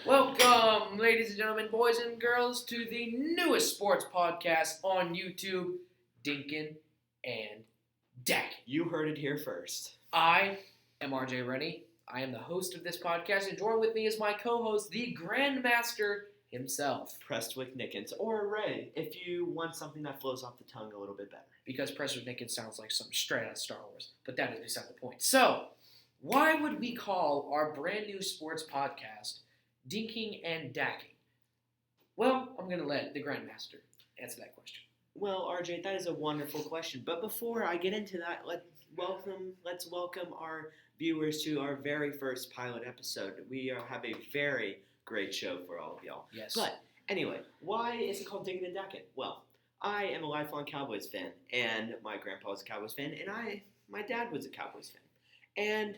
Welcome, ladies and gentlemen, boys and girls, to the newest sports podcast on YouTube, Dinkin and Dakin. You heard it here first. I am RJ Rennie. I am the host of this podcast, and join with me is my co-host, the Grandmaster himself. Prestwick Nickens, or Ray, if you want something that flows off the tongue a little bit better. Because Prestwick Nickens sounds like something straight out of Star Wars, but that is beside the point. So, why would we call our brand new sports podcast Dinking and Dakin? Well, I'm going to let the Grandmaster answer that question. Well, RJ, that is a wonderful question. But before I get into that, let's welcome our viewers to our very first pilot episode. We have a very great show for all of y'all. Yes. But anyway, why is it called Dinkin and Dakin? Well, I am a lifelong Cowboys fan, and my grandpa was a Cowboys fan, and my dad was a Cowboys fan. And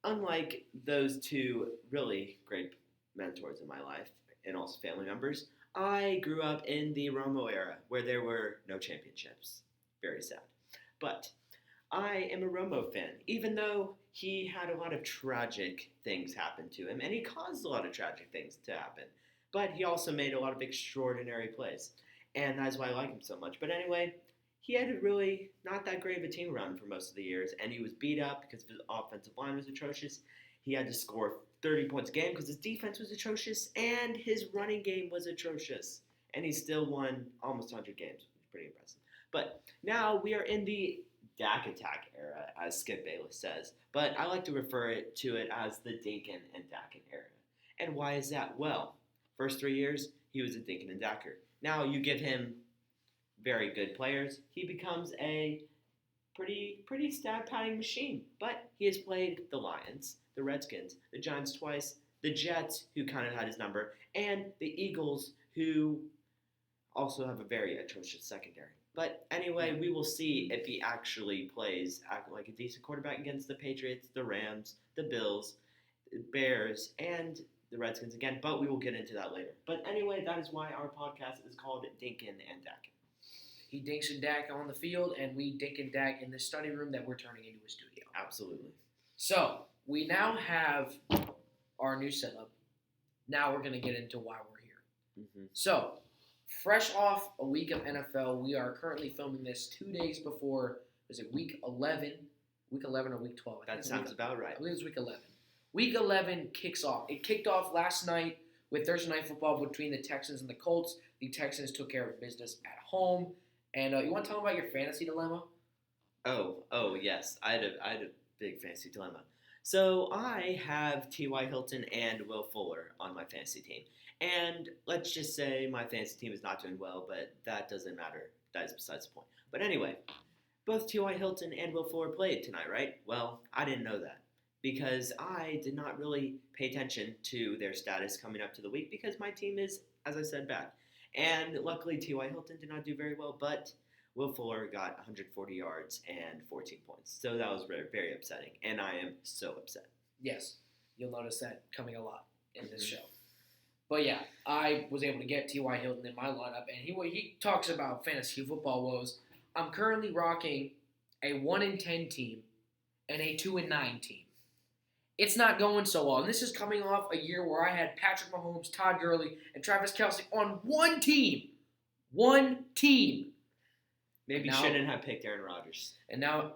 unlike those two really great mentors in my life, and also family members, I grew up in the Romo era, where there were no championships. Very sad. But I am a Romo fan, even though he had a lot of tragic things happen to him, and he caused a lot of tragic things to happen. But he also made a lot of extraordinary plays, and that's why I like him so much. But anyway, he had a really not that great of a team around him for most of the years, and he was beat up because his offensive line was atrocious. He had to score 30 points a game because his defense was atrocious, and his running game was atrocious. And he still won almost 100 games, which is pretty impressive. But now we are in the Dak Attack era, as Skip Bayless says. But I like to refer to it as the Dinkin and Dakin era. And why is that? Well, first 3 years, he was a Dinkin and Dacker. Now you give him very good players, he becomes a pretty stat-padding machine. But he has played the Lions, the Redskins, the Giants twice, the Jets, who kind of had his number, and the Eagles, who also have a very atrocious secondary. But anyway, we will see if he actually plays like a decent quarterback against the Patriots, the Rams, the Bills, the Bears, and the Redskins again. But we will get into that later. But anyway, that is why our podcast is called Dinkin and Dakin. He dinks and dak on the field, and we dink and dak in the study room that we're turning into a studio. Absolutely. So, we now have our new setup. Now we're going to get into why we're here. Mm-hmm. So, fresh off a week of NFL, we are currently filming this 2 days before, was it week 11? Week 11 or week 12? That sounds about right. I believe it's week 11. Week 11 kicks off. It kicked off last night with Thursday Night Football between the Texans and the Colts. The Texans took care of business at home. And you want to talk about your fantasy dilemma? Oh, yes. I had a big fantasy dilemma. So I have T.Y. Hilton and Will Fuller on my fantasy team. And let's just say my fantasy team is not doing well, but that doesn't matter. That is besides the point. But anyway, both T.Y. Hilton and Will Fuller played tonight, right? Well, I didn't know that because I did not really pay attention to their status coming up to the week because my team is, as I said, bad. And luckily, T.Y. Hilton did not do very well, but Will Fuller got 140 yards and 14 points. So that was very, very upsetting, and I am so upset. Yes, you'll notice that coming a lot in this show. But yeah, I was able to get T.Y. Hilton in my lineup, and he talks about fantasy football woes. I'm currently rocking a 1-10 team and a 2-9 team. It's not going so well, and this is coming off a year where I had Patrick Mahomes, Todd Gurley, and Travis Kelce on one team. One team. Maybe you shouldn't have picked Aaron Rodgers. And now,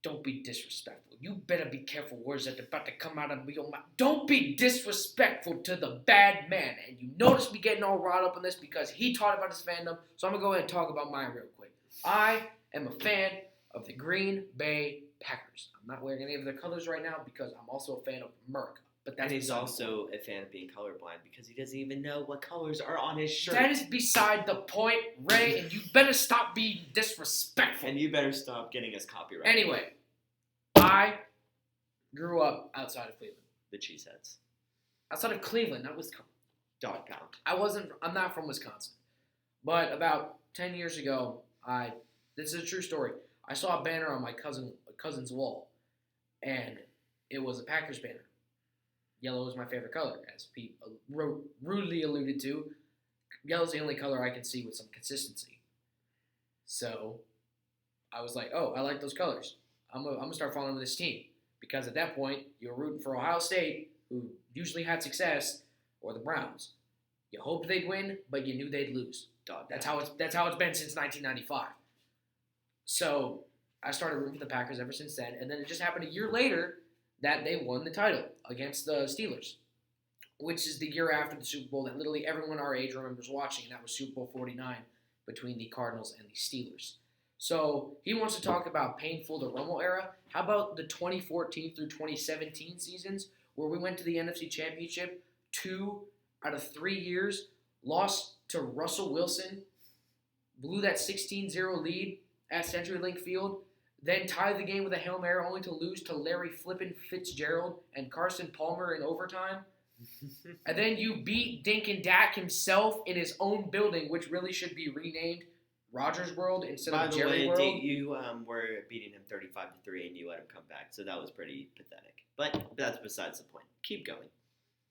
don't be disrespectful. You better be careful words that are about to come out of your mouth. Don't be disrespectful to the bad man. And you notice me getting all riled up on this because he taught about his fandom. So I'm going to go ahead and talk about mine real quick. I am a fan of the Green Bay Packers. I'm not wearing any of their colors right now because I'm also a fan of America. And he's also a fan of being colorblind because he doesn't even know what colors are on his shirt. That is beside the point, Ray, and you better stop being disrespectful. And you better stop getting us copyright. Anyway, I grew up outside of Cleveland. The Cheeseheads. Outside of Cleveland, not Wisconsin. Dog pound. I'm not from Wisconsin. But about 10 years ago, this is a true story. I saw a banner on my cousin's wall, and it was a Packers banner. Yellow is my favorite color, as Pete rudely alluded to. Yellow is the only color I can see with some consistency. So I was like, oh, I like those colors. I'm gonna start following this team. Because at that point, you were rooting for Ohio State, who usually had success, or the Browns. You hoped they'd win, but you knew they'd lose. That's how it's been since 1995. So I started rooting for the Packers ever since then, and then it just happened a year later that they won the title against the Steelers, which is the year after the Super Bowl that literally everyone our age remembers watching, and that was Super Bowl 49 between the Cardinals and the Steelers. So he wants to talk about painful the Romo era. How about the 2014 through 2017 seasons where we went to the NFC Championship 2 out of 3 years, lost to Russell Wilson, blew that 16-0 lead at CenturyLink Field, then tied the game with a Hail Mary only to lose to Larry Flippin Fitzgerald and Carson Palmer in overtime. And then you beat Dinkin himself in his own building, which really should be renamed Rogers World instead of Jerry World. By the way, you were beating him 35-3 and you let him come back, so that was pretty pathetic. But that's besides the point. Keep going.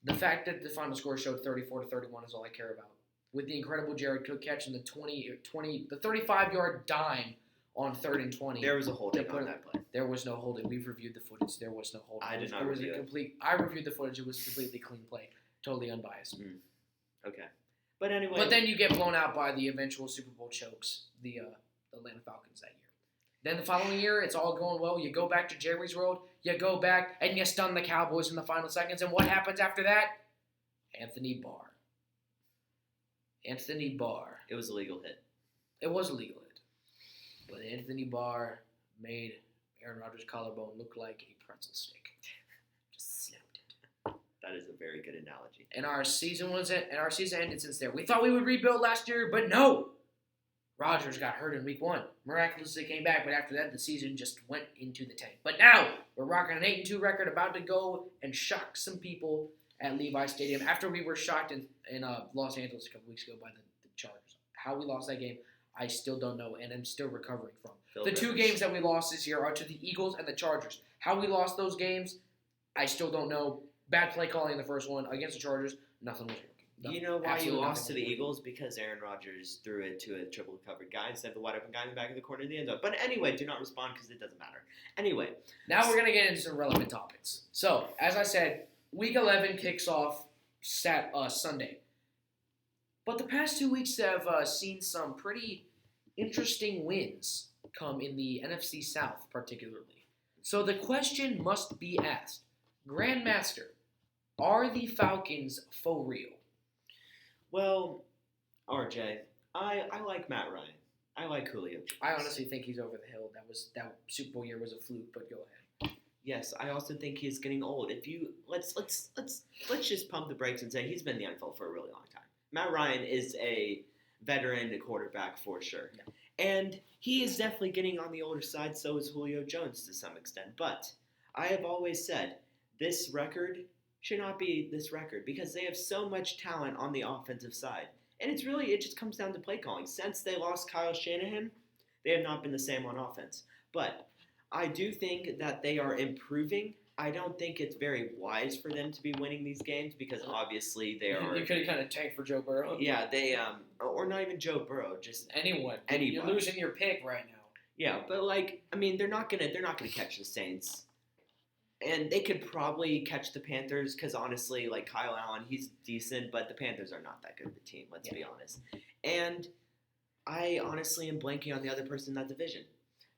The fact that the final score showed 34-31 is all I care about. With the incredible Jared Cook catch and the 35-yard dime on 3rd and 20. There was a holding on that play. There was no holding. We've reviewed the footage. There was no holding. I did not review it. I reviewed the footage. It was a completely clean play. Totally unbiased. Okay. But anyway. But then you get blown out by the eventual Super Bowl chokes, the Atlanta Falcons that year. Then the following year, it's all going well. You go back to Jerry's World. You go back, and you stun the Cowboys in the final seconds. And what happens after that? Anthony Barr. It was a legal hit. It was a legal hit. But Anthony Barr made Aaron Rodgers' collarbone look like a pretzel stick. Just snapped it. That is a very good analogy. And our season ended since there. We thought we would rebuild last year, but no. Rodgers got hurt in week 1. Miraculously came back, but after that, the season just went into the tank. But now, we're rocking an 8-2 record, about to go and shock some people at Levi Stadium after we were shocked in Los Angeles a couple weeks ago by the Chargers. How we lost that game, I still don't know, and I'm still recovering from. The 2 games that we lost this year are to the Eagles and the Chargers. How we lost those games, I still don't know. Bad play calling in the first one against the Chargers, nothing was working. You know why you lost to the Eagles? Because Aaron Rodgers threw it to a triple covered guy instead of the wide open guy in the back of the corner of the end zone. But anyway, do not respond because it doesn't matter. Anyway. Now we're going to get into some relevant topics. So, as I said, Week 11 kicks off Sunday. But the past 2 weeks have seen some pretty interesting wins come in the NFC South particularly. So the question must be asked. Grandmaster, are the Falcons for real? Well, RJ, I like Matt Ryan. I like Julio Jones. I honestly think he's over the hill. That Super Bowl year was a fluke, but go ahead. Yes, I also think he's getting old. If you let's just pump the brakes and say he's been in the NFL for a really long time. Matt Ryan is a veteran quarterback for sure. Yeah. And he is definitely getting on the older side, so is Julio Jones to some extent. But I have always said this record should not be this record because they have so much talent on the offensive side. And it just comes down to play calling. Since they lost Kyle Shanahan, they have not been the same on offense. But I do think that they are improving. I don't think it's very wise for them to be winning these games because obviously they are. You could have kind of tanked for Joe Burrow. Yeah, they or not even Joe Burrow, just anyone. Anybody. You're losing your pick right now. Yeah, but they're not gonna catch the Saints, and they could probably catch the Panthers because honestly, Kyle Allen, he's decent, but the Panthers are not that good of a team. Let's be honest. And I honestly am blanking on the other person in that division.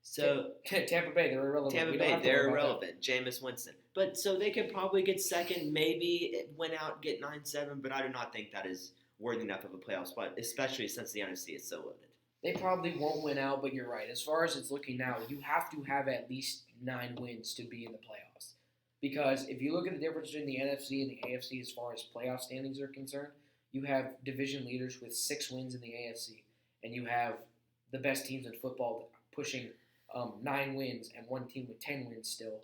So Tampa Bay, they're irrelevant. Tampa Bay, they're irrelevant. Jameis Winston. But so they could probably get second, maybe it went out, get 9-7, but I do not think that is worthy enough of a playoff spot, especially since the NFC is so loaded. They probably won't win out, but you're right. As far as it's looking now, you have to have at least 9 wins to be in the playoffs. Because if you look at the difference between the NFC and the AFC as far as playoff standings are concerned, you have division leaders with 6 wins in the AFC, and you have the best teams in football pushing 9 wins and one team with 10 wins still,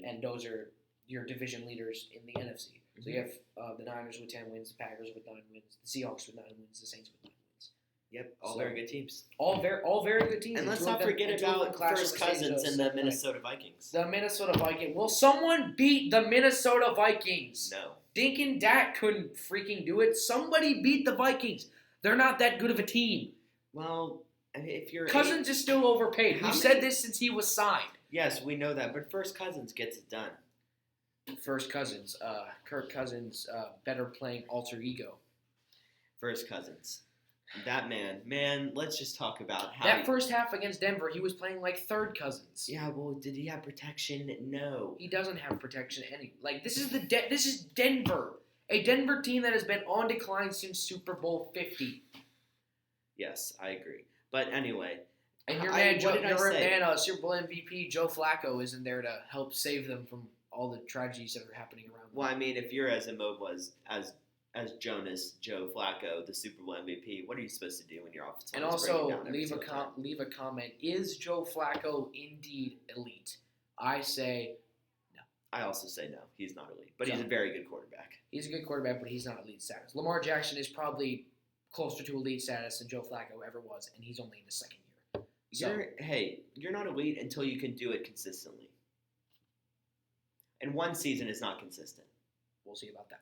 and those are your division leaders in the NFC. So you have the Niners with 10 wins, the Packers with 9 wins, the Seahawks with 9 wins, the Saints with 9 wins. Yep, all very good teams. All very good teams. And let's not forget about First Cousins and the Minnesota Vikings. The Minnesota Vikings. Will someone beat the Minnesota Vikings? No. Dinkin couldn't freaking do it. Somebody beat the Vikings. They're not that good of a team. Well, if you're Cousins is still overpaid. We've said this since he was signed. Yes, we know that, but First Cousins gets it done. First Cousins, Kirk Cousins, better playing alter ego. First Cousins. That man, let's just talk about how That first half against Denver, he was playing like third Cousins. Yeah, well, did he have protection? No. He doesn't have protection this is Denver. A Denver team that has been on decline since Super Bowl 50. Yes, I agree. But anyway, and your man, Super Bowl MVP Joe Flacco isn't there to help save them from all the tragedies that are happening around them. Well, I mean, if you're as immobile as Jonas Joe Flacco, the Super Bowl MVP, what are you supposed to do when your offense? And also leave a comment: is Joe Flacco indeed elite? I say no. I also say no. He's not elite, but he's a very good quarterback. He's a good quarterback, but he's not elite status. Lamar Jackson is probably closer to elite status than Joe Flacco ever was, and he's only in his second year. So, you're not elite until you can do it consistently. And one season is not consistent. We'll see about that.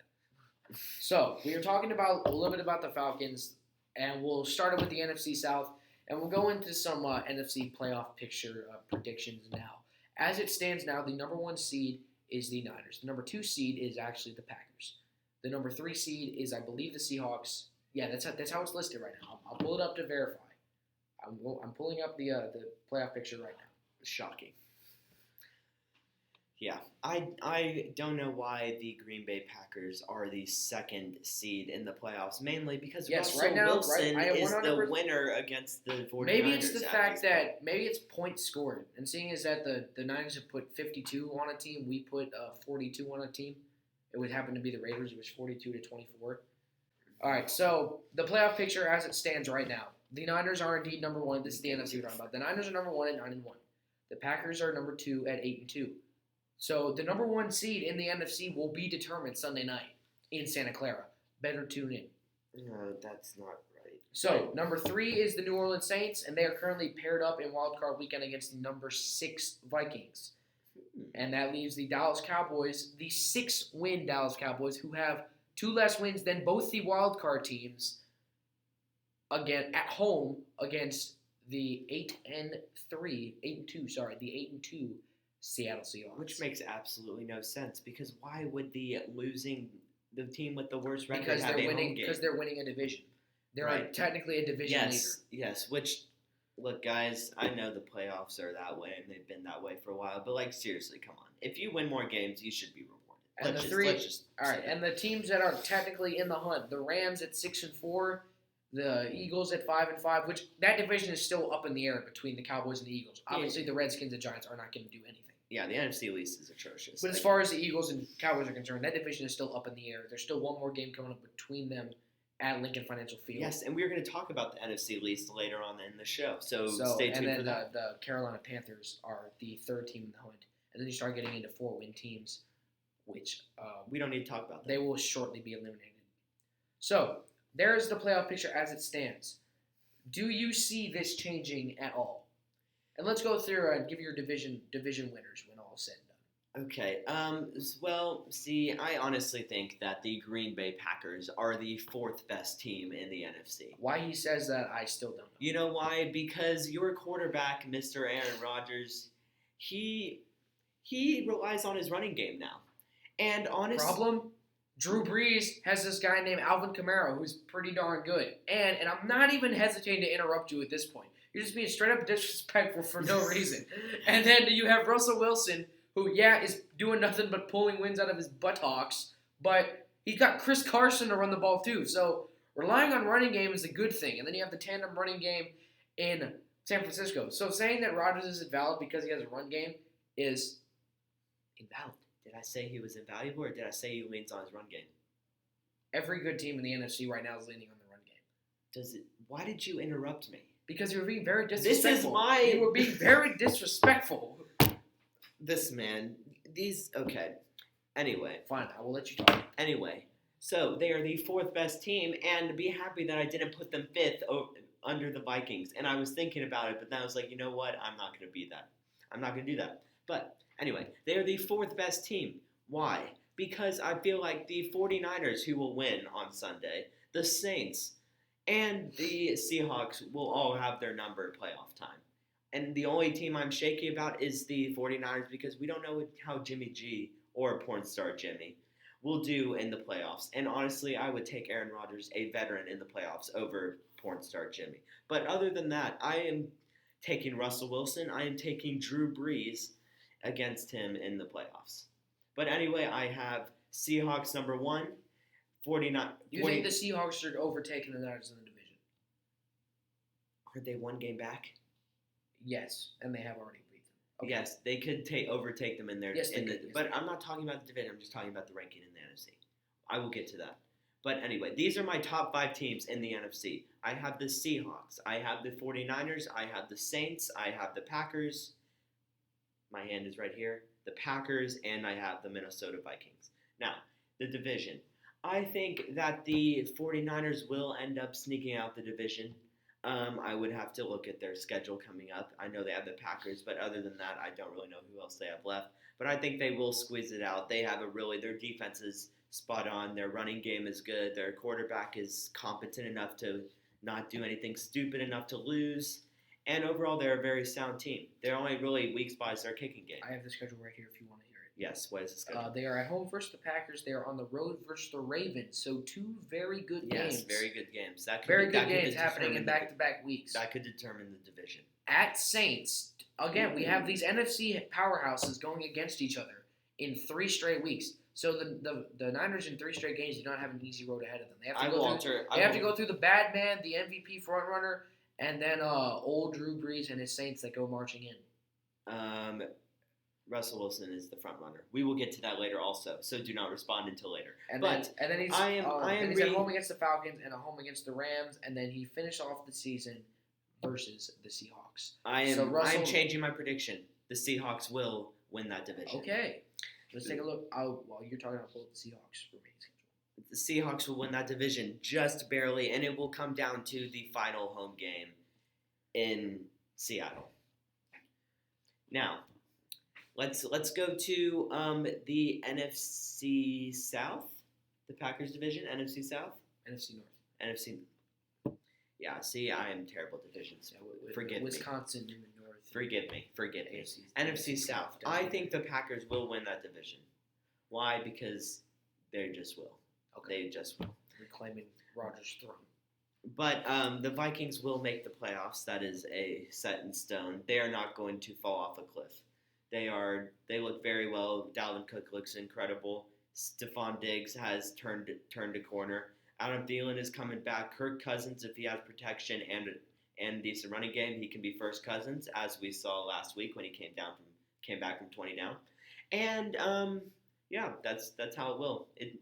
So, we were talking about a little bit about the Falcons, and we'll start it with the NFC South, and we'll go into some NFC playoff picture predictions now. As it stands now, the number 1 seed is the Niners. The number 2 seed is actually the Packers. The number 3 seed is, I believe, the Seahawks. Yeah, that's how it's listed right now. I'll pull it up to verify. I'm pulling up the playoff picture right now. Shocking. Yeah, I don't know why the Green Bay Packers are the 2nd seed in the playoffs, mainly because Russell Wilson is the winner against the 49ers. Maybe it's the fact that maybe it's points scored, and seeing as that the Niners have put 52 on a team, we put 42 on a team. It would happen to be the Raiders, it was 42-24. All right, so the playoff picture as it stands right now, the Niners are indeed number 1. This is the NFC we're talking about. The Niners are number 1 at 9-1. The Packers are number 2 at 8-2. So the number 1 seed in the NFC will be determined Sunday night in Santa Clara. Better tune in. No, that's not right. So number 3 is the New Orleans Saints, and they are currently paired up in Wild Card Weekend against the number 6 Vikings. And that leaves the Dallas Cowboys, the 6-win Dallas Cowboys, who have 2 less wins than both the Wild Card teams again at home against the 8-2 Seattle Seahawks. Which makes absolutely no sense, because why would the team with the worst record because have they're a winning home game? Because they're winning a division. They're right. Technically a division leader. Yes, which, look, guys, I know the playoffs are that way, and they've been that way for a while, but, seriously, come on. If you win more games, you should be rewarded. And the teams that are technically in the hunt, the Rams at 6-4, the Eagles at 5-5, which that division is still up in the air between the Cowboys and the Eagles. Obviously, the Redskins and Giants are not going to do anything. Yeah, the NFC East is atrocious. But as far as the Eagles and Cowboys are concerned, that division is still up in the air. There's still one more game coming up between them at Lincoln Financial Field. Yes, and we're going to talk about the NFC East later on in the show, so stay tuned for that. And then the Carolina Panthers are the 3rd team in the hunt. And then you start getting into 4-win teams, which we don't need to talk about that. They will shortly be eliminated. So, there's the playoff picture as it stands. Do you see this changing at all? And let's go through and give your division winners when all is said and done. Okay. Well, see, I honestly think that the Green Bay Packers are the 4th best team in the NFC. Why he says that, I still don't know. You know why? Because your quarterback, Mr. Aaron Rodgers, he relies on his running game now. And honestly, problem? Drew Brees has this guy named Alvin Kamara who's pretty darn good. And I'm not even hesitating to interrupt you at this point. You're just being straight up disrespectful for no reason. And then you have Russell Wilson, who, is doing nothing but pulling wins out of his buttocks, but he's got Chris Carson to run the ball too. So relying on running game is a good thing. And then you have the tandem running game in San Francisco. So saying that Rodgers is invalid because he has a run game is invalid. Did I say he was invaluable, or did I say he leans on his run game? Every good team in the NFC right now is leaning on the run game. Why did you interrupt me? Because you were being very disrespectful. You were being very disrespectful. Okay. Anyway. Fine, I will let you talk. Anyway, so they are the 4th best team, and be happy that I didn't put them 5th under the Vikings. And I was thinking about it, but then I was like, you know what? I'm not going to be that. I'm not going to do that. But anyway, they are the 4th best team. Why? Because I feel like the 49ers, who will win on Sunday, the Saints, and the Seahawks will all have their number playoff time. And the only team I'm shaky about is the 49ers because we don't know how Jimmy G or porn star Jimmy will do in the playoffs. And honestly, I would take Aaron Rodgers, a veteran in the playoffs, over porn star Jimmy. But other than that, I am taking Russell Wilson. I am taking Drew Brees against him in the playoffs. But anyway, I have Seahawks number 1, 49. You think the Seahawks are overtaking the Niners in the division? Are they one game back? Yes, and they have already beat them. Okay. Yes, they could overtake them in their. Yes, but I'm not talking about the division. I'm just talking about the ranking in the NFC. I will get to that. But anyway, these are my top 5 teams in the NFC. I have the Seahawks. I have the 49ers. I have the Saints. I have the Packers. My hand is right here. The Packers, and I have the Minnesota Vikings. Now, the division. I think that the 49ers will end up sneaking out the division. I would have to look at their schedule coming up. I know they have the Packers, but other than that, I don't really know who else they have left. But I think they will squeeze it out. They have their defense is spot on. Their running game is good. Their quarterback is competent enough to not do anything stupid enough to lose. And overall, they're a very sound team. Their only really weak spot is their kicking game. I have the schedule right here if you want to hear it. Yes, what is the schedule? They are at home versus the Packers. They are on the road versus the Ravens. So 2 very good games. Yes, very good games. Very good games happening in back-to-back weeks. That could determine the division. At Saints, again, we have these NFC powerhouses going against each other in 3 straight weeks. So the Niners in 3 straight games do not have an easy road ahead of them. They have to go through the bad man, the MVP frontrunner, and then old Drew Brees and his Saints that go marching in. Russell Wilson is the front runner. We will get to that later also, so do not respond until later. And then he's at home against the Falcons and at home against the Rams, and then he finished off the season versus the Seahawks. I am changing my prediction. The Seahawks will win that division. Okay. Let's take a look. While you're talking, I'll pull up the Seahawks remaining schedule. The Seahawks will win that division just barely, and it will come down to the final home game in Seattle. Now, let's go to the NFC South, the Packers division, NFC South, NFC North, NFC. Yeah, see, I am terrible at divisions. Yeah, Forgive me. Wisconsin in the north. Forgive me. NFC South. I think the Packers will win that division. Why? Because they just will. Okay. They just will. Reclaiming Rodgers' throne. But the Vikings will make the playoffs. That is a set in stone. They are not going to fall off a cliff. They look very well. Dalvin Cook looks incredible. Stephon Diggs has turned a corner. Adam Thielen is coming back. Kirk Cousins, if he has protection and decent running game, he can be first Cousins, as we saw last week when he came back from 20 down. And that's how it will. That's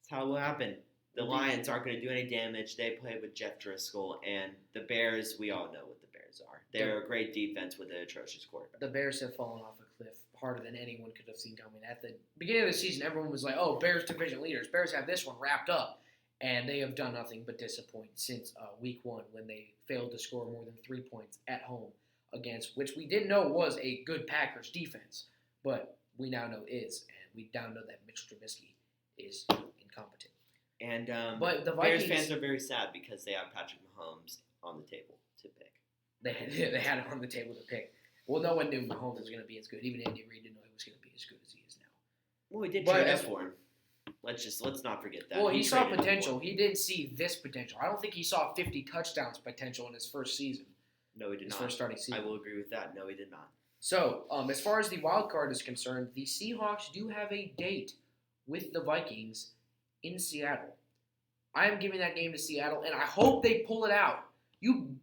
how it will happen. The Lions aren't going to do any damage. They play with Jeff Driscoll, and the Bears. We all know what the Bears are. They're a great defense with an atrocious quarterback. The Bears have fallen off a cliff harder than anyone could have seen coming. At the beginning of the season, everyone was like, "Oh, Bears division leaders. Bears have this one wrapped up," and they have done nothing but disappoint since week 1 when they failed to score more than 3 points at home against which we didn't know was a good Packers defense, but we now know is, and we now know that Mitch Trubisky is incompetent. And but the Vikings, Bears fans are very sad because they have Patrick Mahomes on the table to pick. They had him on the table to pick. Well, no one knew Mahomes was going to be as good. Even Andy Reid didn't know he was going to be as good as he is now. Well, he did trade up for him. Let's not forget that. Well, he saw potential. He didn't see this potential. I don't think he saw 50 touchdowns potential in his first season. No, he did not. His first starting season. I will agree with that. No, he did not. So, as far as the wild card is concerned, the Seahawks do have a date with the Vikings in Seattle. I am giving that game to Seattle, and I hope they pull it out. You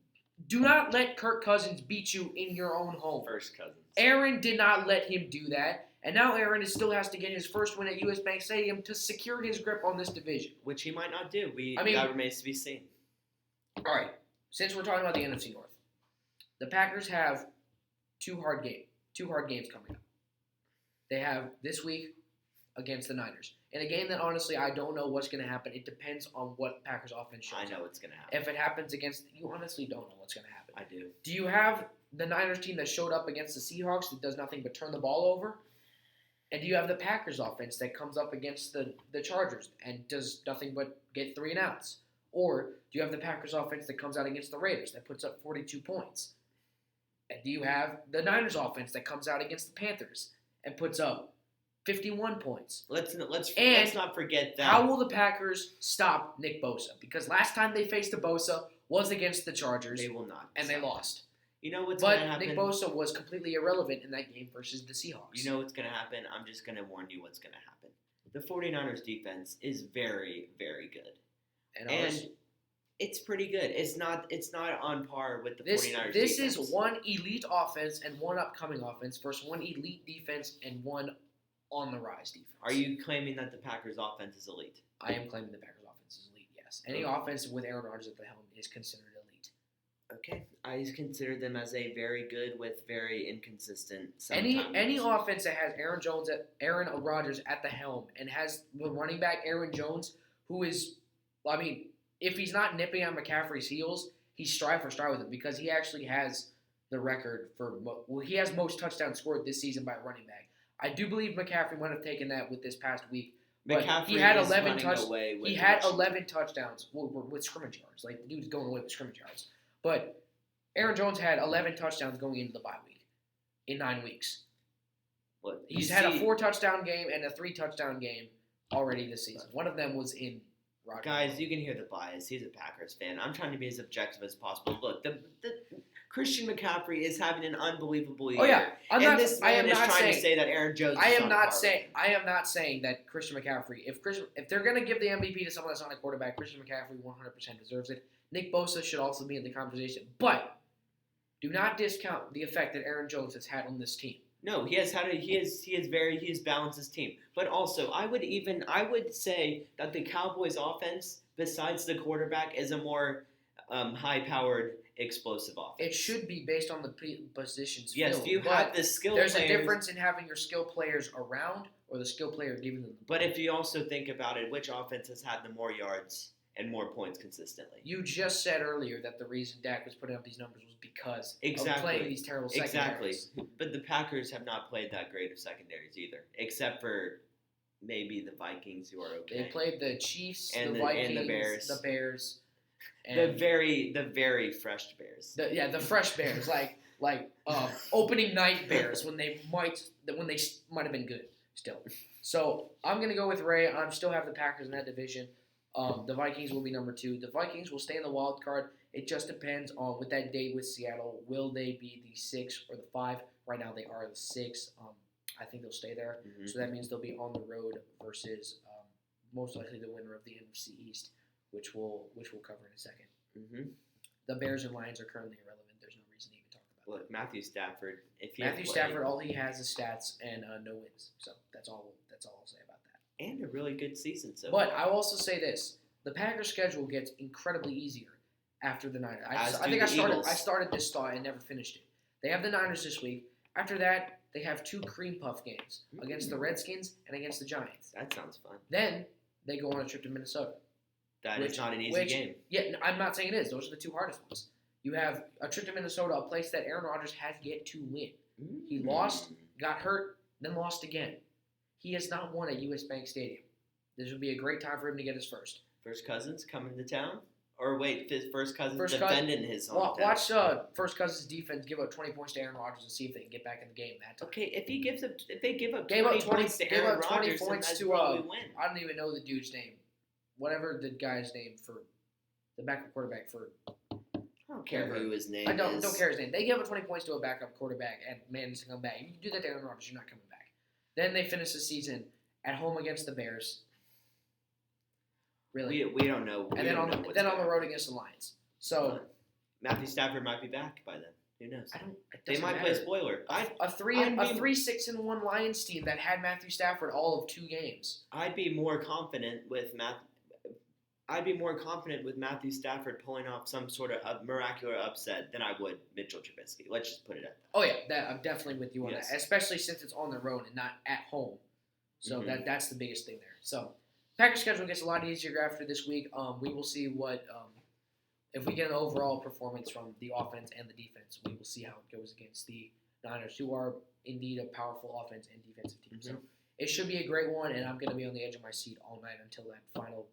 do not let Kirk Cousins beat you in your own home. First Cousins. Aaron did not let him do that, and now Aaron still has to get his first win at US Bank Stadium to secure his grip on this division. Which he might not do. That remains to be seen. All right, since we're talking about the NFC North, the Packers have two hard games coming up. They have this week against the Niners. In a game that, honestly, I don't know what's going to happen. It depends on what Packers offense shows. I know what's going to happen. If it happens against – you honestly don't know what's going to happen. I do. Do you have the Niners team that showed up against the Seahawks that does nothing but turn the ball over? And do you have the Packers offense that comes up against the Chargers and does nothing but get 3 and outs? Or do you have the Packers offense that comes out against the Raiders that puts up 42 points? And do you have the Niners offense that comes out against the Panthers and puts up 51 points? Let's And not forget that. How will the Packers stop Nick Bosa? Because last time they faced the Bosa was against the Chargers. They will not. And they lost. You know what's going to happen? But Nick Bosa was completely irrelevant in that game versus the Seahawks. You know what's going to happen? I'm just going to warn you what's going to happen. The 49ers defense is very, very good. And it's pretty good. It's not on par with the 49ers This defense. is one elite offense and one upcoming offense versus one elite defense and one on-the-rise defense. Are you claiming that the Packers offense is elite? I am claiming the Packers offense is elite, yes. Any offense with Aaron Rodgers at the helm is considered elite. Okay. I consider them as a very good with very inconsistent sometimes. Any offense that has Aaron Rodgers at the helm and has the running back Aaron Jones, who is, I mean, if he's not nipping on McCaffrey's heels, he's stride for stride with him because he actually has the record for he has most touchdowns scored this season by a running back. I do believe McCaffrey might have taken that with this past week. But he had 11 touchdowns with scrimmage yards. Like, the dude's going away with scrimmage yards. But Aaron Jones had 11 touchdowns going into the bye week in 9 weeks. He's had a 4-touchdown game and a 3-touchdown game already this season. One of them was in Rodgers. Guys, you can hear the bias. He's a Packers fan. I'm trying to be as objective as possible. Look, the Christian McCaffrey is having an unbelievable year. Oh yeah, this man is trying to say that Aaron Jones. I am not saying that Christian McCaffrey. If they're going to give the MVP to someone that's not a quarterback, Christian McCaffrey 100% deserves it. Nick Bosa should also be in the conversation, but do not discount the effect that Aaron Jones has had on this team. No, he has balanced his team. But also, I would say that the Cowboys offense, besides the quarterback, is a more high-powered, explosive offense. It should be based on the positions. Yes, if you have the skill players. There's a difference in having your skill players around or the skill player giving them. But if you also think about it, which offense has had the more yards and more points consistently? You just said earlier that the reason Dak was putting up these numbers was because of playing these terrible secondaries. Exactly. But the Packers have not played that great of secondaries either, except for maybe the Vikings, who are okay. They played the Chiefs, and the Vikings, and the Bears. And the very fresh Bears. The fresh Bears, like opening night Bears when they might have been good still. So I'm gonna go with Ray. I still have the Packers in that division. The Vikings will be number 2. The Vikings will stay in the wild card. It just depends on with that date with Seattle. Will they be the 6 or the 5? Right now they are the 6. I think they'll stay there. Mm-hmm. So that means they'll be on the road versus most likely the winner of the NFC East, which we'll cover in a second. Mm-hmm. The Bears and Lions are currently irrelevant. There's no reason to even talk about Look, Matthew Stafford. Stafford, all he has is stats and no wins. So that's all I'll say about that. And a really good season. But I'll also say this: the Packers' schedule gets incredibly easier after the Niners. I started this thought and never finished it. They have the Niners this week. After that, they have 2 cream puff games against the Redskins and against the Giants. That sounds fun. Then they go on a trip to Minnesota. That is not an easy game. Yeah, I'm not saying it is. Those are the 2 hardest ones. You have a trip to Minnesota, a place that Aaron Rodgers has yet to win. He lost, got hurt, then lost again. He has not won at U.S. Bank Stadium. This would be a great time for him to get his first. First Cousins coming to town? Or wait, First Cousins defending his hometown? Watch First Cousins' defense give up 20 points to Aaron Rodgers and see if they can get back in the game that time. Okay, if they give up 20 points to Aaron Rodgers, then that's probably win. I don't even know the dude's name. Whatever the guy's name for the backup quarterback for. I don't care who his name is. I don't care his name. They give up 20 points to a backup quarterback and manages to come back. You do that to Aaron Rodgers, you're not coming back. Then they finish the season at home against the Bears. Really? We don't know. And then on the road against the Lions. So Matthew Stafford might be back by then. Who knows? They might matter. play spoiler. A 3-6-1 Lions team that had Matthew Stafford all of 2 games. I'd be more confident with Matthew Stafford pulling off some sort of miraculous upset than I would Mitchell Trubisky. Let's just put it at that. Oh yeah, I'm definitely with you on that, especially since it's on the road and not at home. So that's the biggest thing there. So Packers' schedule gets a lot easier after this week. We will see what if we get an overall performance from the offense and the defense. We will see how it goes against the Niners, who are indeed a powerful offense and defensive team. So it should be a great one, and I'm going to be on the edge of my seat all night until that final.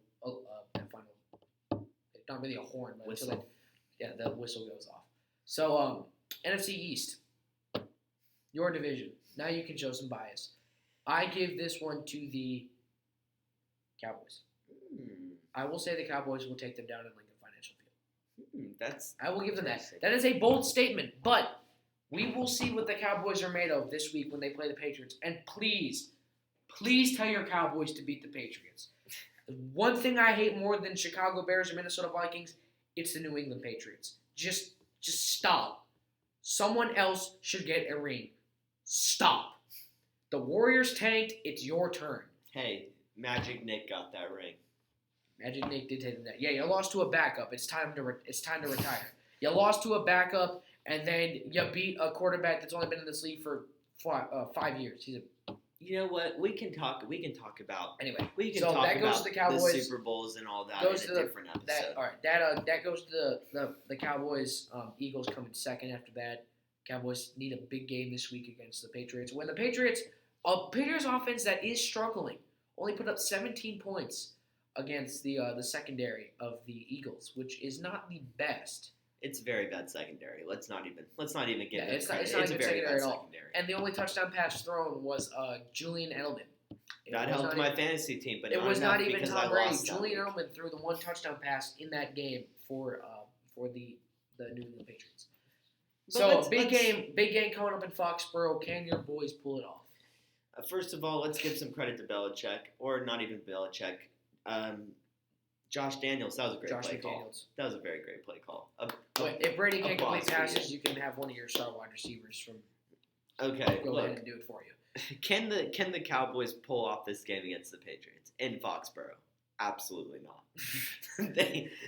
Not really a horn, but until the whistle goes off. So, NFC East, your division. Now you can show some bias. I give this one to the Cowboys. I will say the Cowboys will take them down in Lincoln Financial Field. I will give them that. That is a bold statement, but we will see what the Cowboys are made of this week when they play the Patriots. And please tell your Cowboys to beat the Patriots. One thing I hate more than Chicago Bears or Minnesota Vikings, it's the New England Patriots. Just stop. Someone else should get a ring. Stop. The Warriors tanked. It's your turn. Hey, Magic Nick got that ring. Magic Nick did take that. Yeah, you lost to a backup. It's time to retire. You lost to a backup, and then you beat a quarterback that's only been in this league for 5 years. You know what? We can talk about. Anyway, we can so talk that goes about to the Cowboys. The Super Bowls and all that in a different episode. All right, that goes to the Cowboys. Eagles come in second after that. Cowboys need a big game this week against the Patriots. When the Patriots offense that is struggling only put up 17 points against the secondary of the Eagles, which is not the best. It's a very bad secondary. Let's not even get it's not even secondary at all. And the only touchdown pass thrown was Julian Edelman. That helped my fantasy team, but it was not even Tom Brady. Julian week. Edelman threw the one touchdown pass in that game for the New England Patriots. So big game coming up in Foxborough. Can your boys pull it off? First of all, let's give some credit to Belichick, or not even Belichick. Josh Daniels, that was a great play call. That was a very great play call. If Brady can't complete passes, you can have one of your star wide receivers from. Okay, go ahead and do it for you. Can the Cowboys pull off this game against the Patriots in Foxborough? Absolutely not.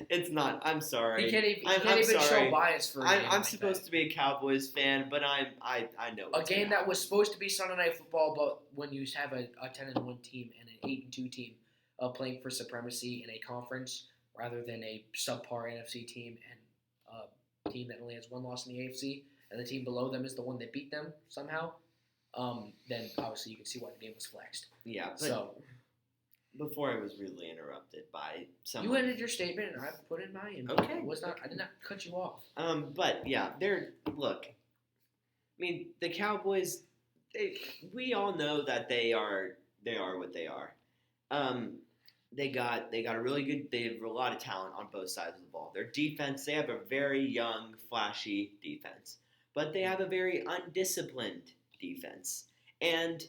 It's not. I'm sorry. He can't even show bias for. I'm supposed to be a Cowboys fan, but I know a game that was supposed to be Sunday Night Football, but when you have a 10-1 team and an 8-2 team playing for supremacy in a conference rather than a subpar NFC team and a team that only has one loss in the AFC, and the team below them is the one that beat them somehow, then obviously you can see why the game was flexed. Yeah. So. Before I was rudely interrupted by someone. You ended your statement, and I put in my input. Okay. I did not cut you off. But yeah, look. I mean, the Cowboys. We all know that they are what they are. They got a really good. They have a lot of talent on both sides of the ball. Their defense. They have a very young, flashy defense, but they have a very undisciplined defense. And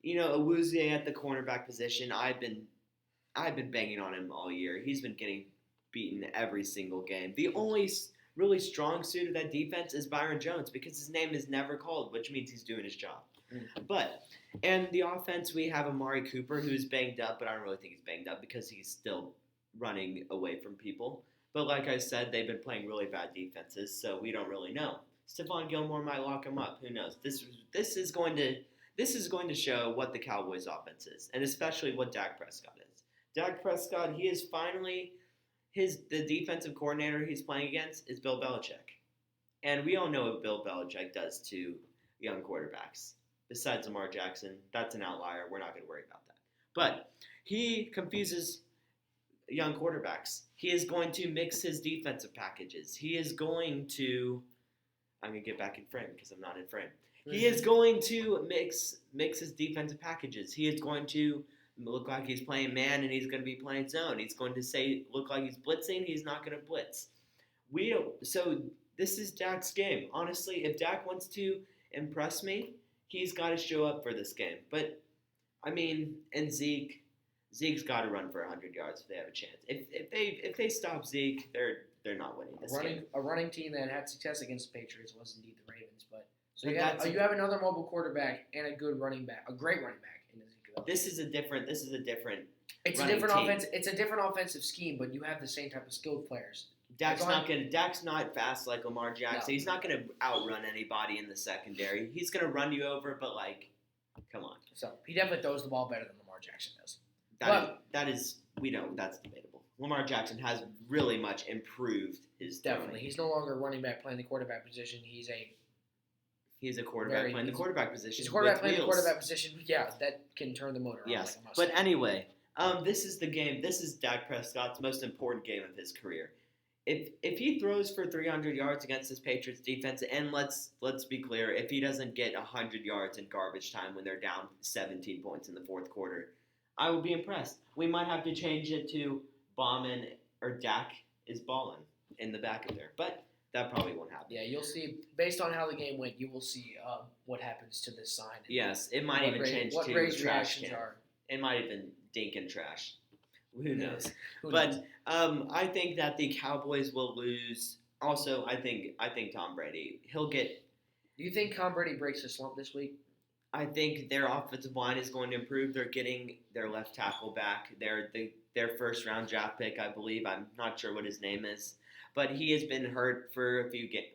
Awuzie at the cornerback position. I've been banging on him all year. He's been getting beaten every single game. The only really strong suit of that defense is Byron Jones because his name is never called, which means he's doing his job. And the offense, we have Amari Cooper, who's banged up, but I don't really think he's banged up because he's still running away from people. But like I said, they've been playing really bad defenses, so we don't really know. Stephon Gilmore might lock him up. Who knows? This is going to show what the Cowboys' offense is, and especially what Dak Prescott is. Dak Prescott, he is finally the defensive coordinator he's playing against is Bill Belichick. And we all know what Bill Belichick does to young quarterbacks. Besides Lamar Jackson, that's an outlier. We're not going to worry about that. But he confuses young quarterbacks. He is going to mix his defensive packages. He is going to – I'm going to get back in frame because I'm not in frame. He is going to mix his defensive packages. He is going to look like he's playing man and he's going to be playing zone. He's going to look like he's blitzing. He's not going to blitz. So this is Dak's game. Honestly, if Dak wants to impress me, he's got to show up for this game. But, I mean, and Zeke's got to run for 100 yards if they have a chance. If they stop Zeke, they're not winning this game. A running team that had success against the Patriots was indeed the Ravens, but so you have another mobile quarterback and a good running back, a great running back in Ezekiel. This is a different. It's a different offense. It's a different offensive scheme, but you have the same type of skilled players. Dak's not fast like Lamar Jackson. No. He's not going to outrun anybody in the secondary. He's going to run you over, but come on. So he definitely throws the ball better than Lamar Jackson does. We know that's debatable. Lamar Jackson has really much improved his definitely. throwing. He's no longer a running back playing the quarterback position. He's a quarterback playing the quarterback position. He's a quarterback playing the quarterback position. Yeah, that can turn the motor on. Yes, but anyway, this is the game. This is Dak Prescott's most important game of his career. if he throws for 300 yards against this Patriots defense, and let's be clear, if he doesn't get 100 yards in garbage time when they're down 17 points in the fourth quarter, I will be impressed. We might have to change it to Bauman or Dak is balling in the back of there, but that probably won't happen. Yeah, you'll see. Based on how the game went, you will see what happens to this sign. Yes, it might even change what to Ray's trash reactions can. are. It might even Dinkin trash. Who knows? Who knows? But I think that the Cowboys will lose. Also, I think Tom Brady, he'll get. Do you think Tom Brady breaks a slump this week? I think their offensive line is going to improve. They're getting their left tackle back. Their first round draft pick, I believe. I'm not sure what his name is, but he has been hurt for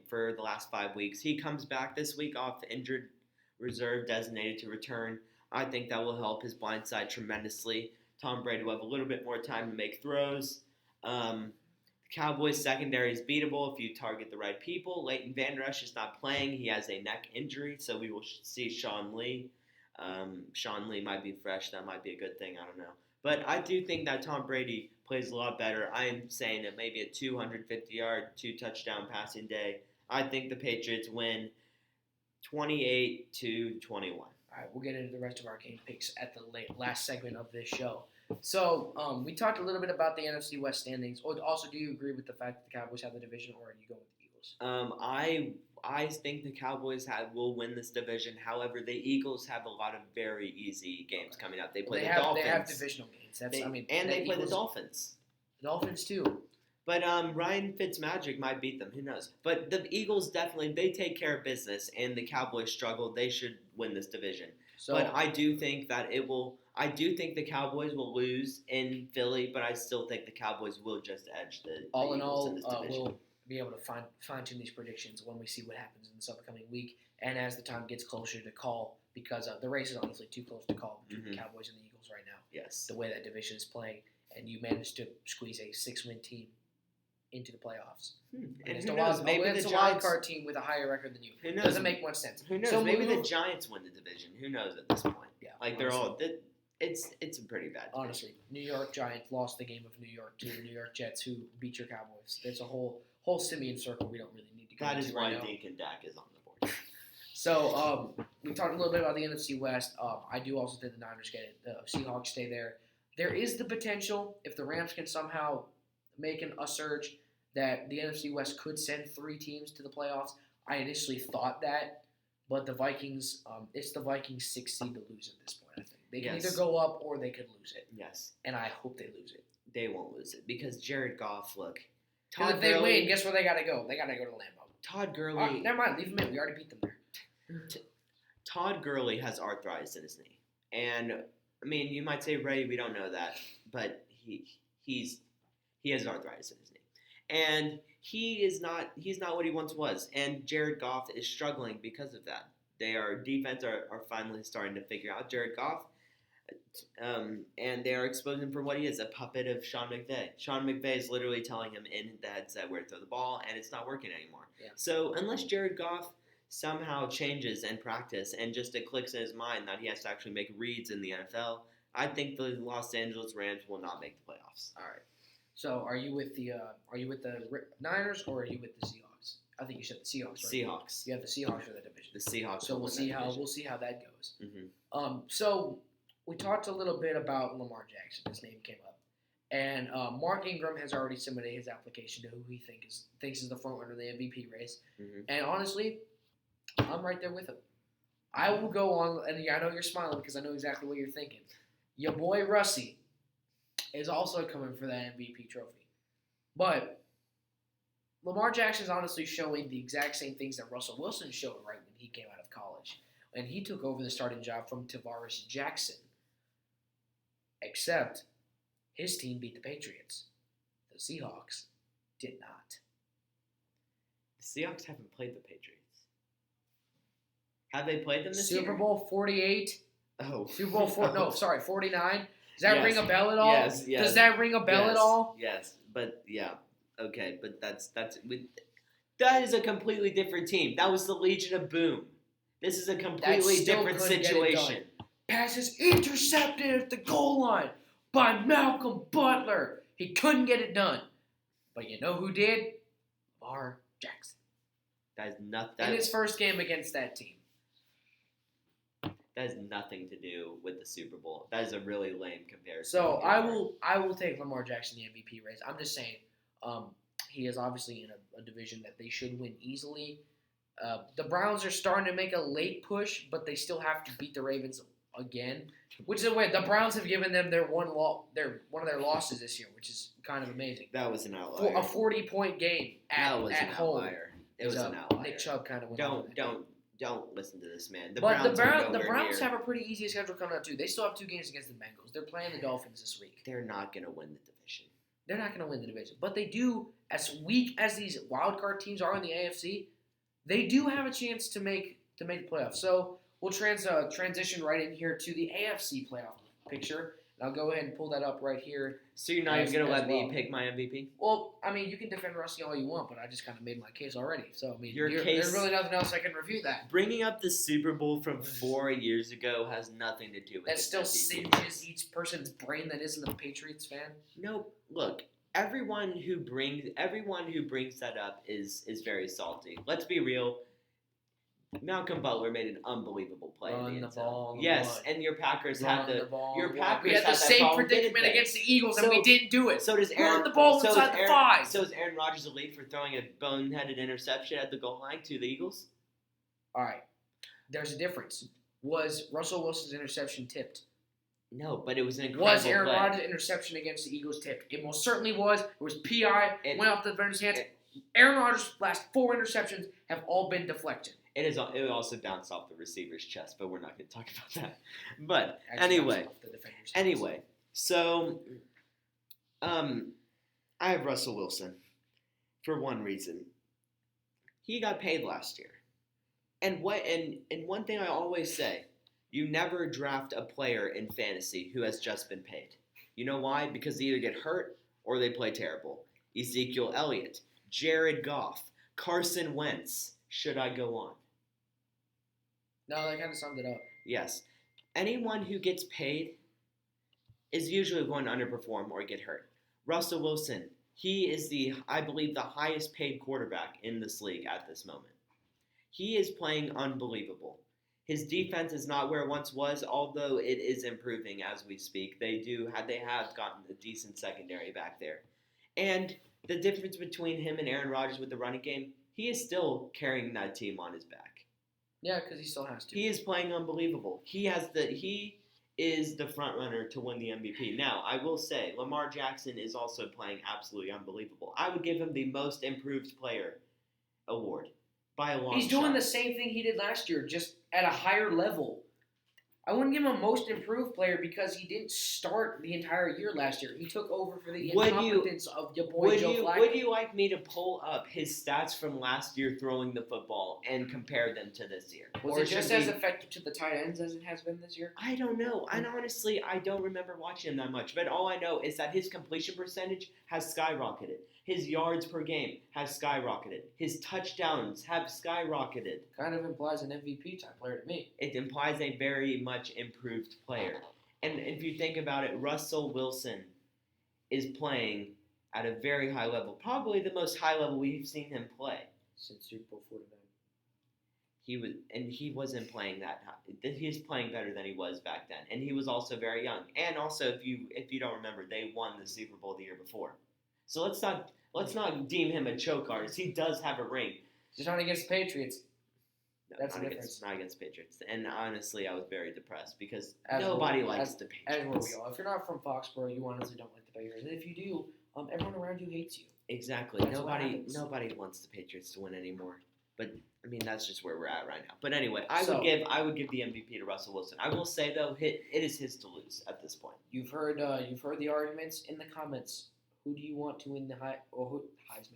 for the last 5 weeks. He comes back this week off injured reserve, designated to return. I think that will help his blind side tremendously. Tom Brady will have a little bit more time to make throws. The Cowboys' secondary is beatable if you target the right people. Leighton Van Rush is not playing. He has a neck injury, so we will see Sean Lee. Sean Lee might be fresh. That might be a good thing. I don't know. But I do think that Tom Brady plays a lot better. I'm saying that maybe a 250-yard, 2-touchdown passing day. I think the Patriots win 28-21. All right, we'll get into the rest of our game picks at the last segment of this show. So we talked a little bit about the NFC West standings. Also, do you agree with the fact that the Cowboys have the division, or are you going with the Eagles? I think the Cowboys will win this division. However, the Eagles have a lot of very easy games coming up. They play the Dolphins. They have divisional games. They play the Dolphins. The Dolphins too. But Ryan Fitzmagic might beat them. Who knows? But the Eagles definitely, they take care of business, and the Cowboys struggle. They should win this division. But I do think that I do think the Cowboys will lose in Philly, but I still think the Cowboys will just edge the all in Eagles all, in this division. we'll be able to fine-tune these predictions when we see what happens in this upcoming week and as the time gets closer to call, because the race is honestly too close to call between the Cowboys and the Eagles right now. Yes. The way that division is playing, and you managed to squeeze a 6-win team into the playoffs. And it's who knows? Maybe it's the a wild Giants card team with a higher record than you. Who knows? Doesn't make much sense. Who knows? So Maybe the Giants win the division. Who knows at this point? Yeah, like they're all. It's a pretty bad division. Honestly, New York Giants lost the game of New York to the New York Jets, who beat your Cowboys. There's a whole simian circle we don't really need to go into. That is why right Dinkin Dak is on the board. So we talked a little bit about the NFC West. I do also think the Niners get it. The Seahawks stay there. There is the potential, if the Rams can somehow make a surge, that the NFC West could send 3 teams to the playoffs. I initially thought that, but the Vikings, it's the Vikings' 6th seed to lose at this point, I think. They can either go up or they could lose it. Yes. And I hope they lose it. They won't lose it because Jared Goff, look. If they win, guess where they got to go? They got to go to Lambeau. Todd Gurley. Never mind, leave them in. We already beat them there. Todd Gurley has arthritis in his knee. And, I mean, you might say, Ray, we don't know that. But he has arthritis in his knee. And he's not what he once was. And Jared Goff is struggling because of that. Their defense are finally starting to figure out Jared Goff. And they are exposing him for what he is, a puppet of Sean McVay. Sean McVay is literally telling him in the headset where to throw the ball, and it's not working anymore. Yeah. So unless Jared Goff somehow changes in practice and just it clicks in his mind that he has to actually make reads in the NFL, I think the Los Angeles Rams will not make the playoffs. All right. So are you with the Niners or are you with the Seahawks? I think you said the Seahawks, right? Seahawks. You have the Seahawks for the division. The Seahawks. So we'll see how that goes. Mm-hmm. So we talked a little bit about Lamar Jackson. His name came up, and Mark Ingram has already submitted his application to who he thinks is the front runner in the MVP race. Mm-hmm. And honestly, I'm right there with him. I will go on, and I know you're smiling because I know exactly what you're thinking. Your boy Russie is also coming for that MVP trophy, but Lamar Jackson is honestly showing the exact same things that Russell Wilson showed right when he came out of college. And he took over the starting job from Tavares Jackson. Except his team beat the Patriots. The Seahawks did not. The Seahawks haven't played the Patriots. Have they played them this year? Super Bowl 48. Oh. Super Bowl 49. Does that ring a bell at all? Yes. Does that ring a bell at all? Yes. But yeah. Okay, but that is a completely different team. That was the Legion of Boom. This is a completely different situation. Passes intercepted at the goal line by Malcolm Butler. He couldn't get it done. But you know who did? Lamar Jackson. That is nothing. In his first game against that team. That has nothing to do with the Super Bowl. That is a really lame comparison. So I will take Lamar Jackson the MVP race. I'm just saying, he is obviously in a division that they should win easily. The Browns are starting to make a late push, but they still have to beat the Ravens again. Which is the way the Browns have given them one of their losses this year, which is kind of amazing. That was an outlier. A 40-point game at home. It was an outlier. Nick Chubb kind of went Don't listen to this man. The Browns have a pretty easy schedule coming up too. They still have 2 games against the Bengals. They're playing the Dolphins this week. They're not going to win the division. They're not going to win the division, but they do. As weak as these wild card teams are in the AFC, they do have a chance to make the playoffs. So we'll transition right in here to the AFC playoff picture. And I'll go ahead and pull that up right here. So you're not even going to let me pick my MVP? Well, I mean, you can defend Rusty all you want, but I just kind of made my case already. So, I mean, case, there's really nothing else I can review that. Bringing up the Super Bowl from 4 years ago has nothing to do with that. Still MVP. singes each person's brain that isn't a Patriots fan. No, look, everyone who brings that up is very salty. Let's be real. Malcolm Butler made an unbelievable play in the end zone. Yes, and your Packers had the we had the same predicament against the Eagles, and we didn't do it. So does Aaron run the ball inside the 5. So is Aaron Rodgers elite for throwing a boneheaded interception at the goal line to the Eagles? All right, there's a difference. Was Russell Wilson's interception tipped? No, but it was an incredible play. Was Aaron Rodgers' interception against the Eagles tipped? It most certainly was. It was PI. Went off the defender's hands. Aaron Rodgers' last 4 interceptions have all been deflected. It also bounced off the receiver's chest, but we're not going to talk about that. But anyway, so I have Russell Wilson for one reason. He got paid last year, and one thing I always say: you never draft a player in fantasy who has just been paid. You know why? Because they either get hurt or they play terrible. Ezekiel Elliott, Jared Goff, Carson Wentz. Should I go on? No, that kind of summed it up. Yes. Anyone who gets paid is usually going to underperform or get hurt. Russell Wilson, he is I believe, the highest paid quarterback in this league at this moment. He is playing unbelievable. His defense is not where it once was, although it is improving as we speak. They have gotten a decent secondary back there. And the difference between him and Aaron Rodgers with the running game, he is still carrying that team on his back. Yeah, because he still has to. He is playing unbelievable. He is the front runner to win the MVP. Now, I will say, Lamar Jackson is also playing absolutely unbelievable. I would give him the most improved player award by a long shot. He's doing the same thing he did last year, just at a higher level. I wouldn't give him a most improved player because he didn't start the entire year last year. He took over for the incompetence of your boy Joe Flacco. Would you like me to pull up his stats from last year throwing the football and compare them to this year? Was it just as effective to the tight ends as it has been this year? I don't know. And honestly, I don't remember watching him that much. But all I know is that his completion percentage has skyrocketed. His yards per game has skyrocketed. His touchdowns have skyrocketed. Kind of implies an MVP type player to me. It implies a very much improved player. And if you think about it, Russell Wilson is playing at a very high level. Probably the most high level we've seen him play. Since Super Bowl 49. He wasn't playing that high. He's playing better than he was back then. And he was also very young. And also, if you don't remember, they won the Super Bowl the year before. So let's not deem him a choke artist. He does have a ring. Just not against the Patriots. No, That's the difference. Not against Patriots. And honestly, I was very depressed because nobody likes the Patriots. As we all. If you're not from Foxborough, you honestly don't like the Patriots. And if you do, everyone around you hates you. Exactly. Nobody wants the Patriots to win anymore. But I mean, that's just where we're at right now. But anyway, I would give the MVP to Russell Wilson. I will say though, it is his to lose at this point. You've heard the arguments in the comments. Who do you want to win the Heisman?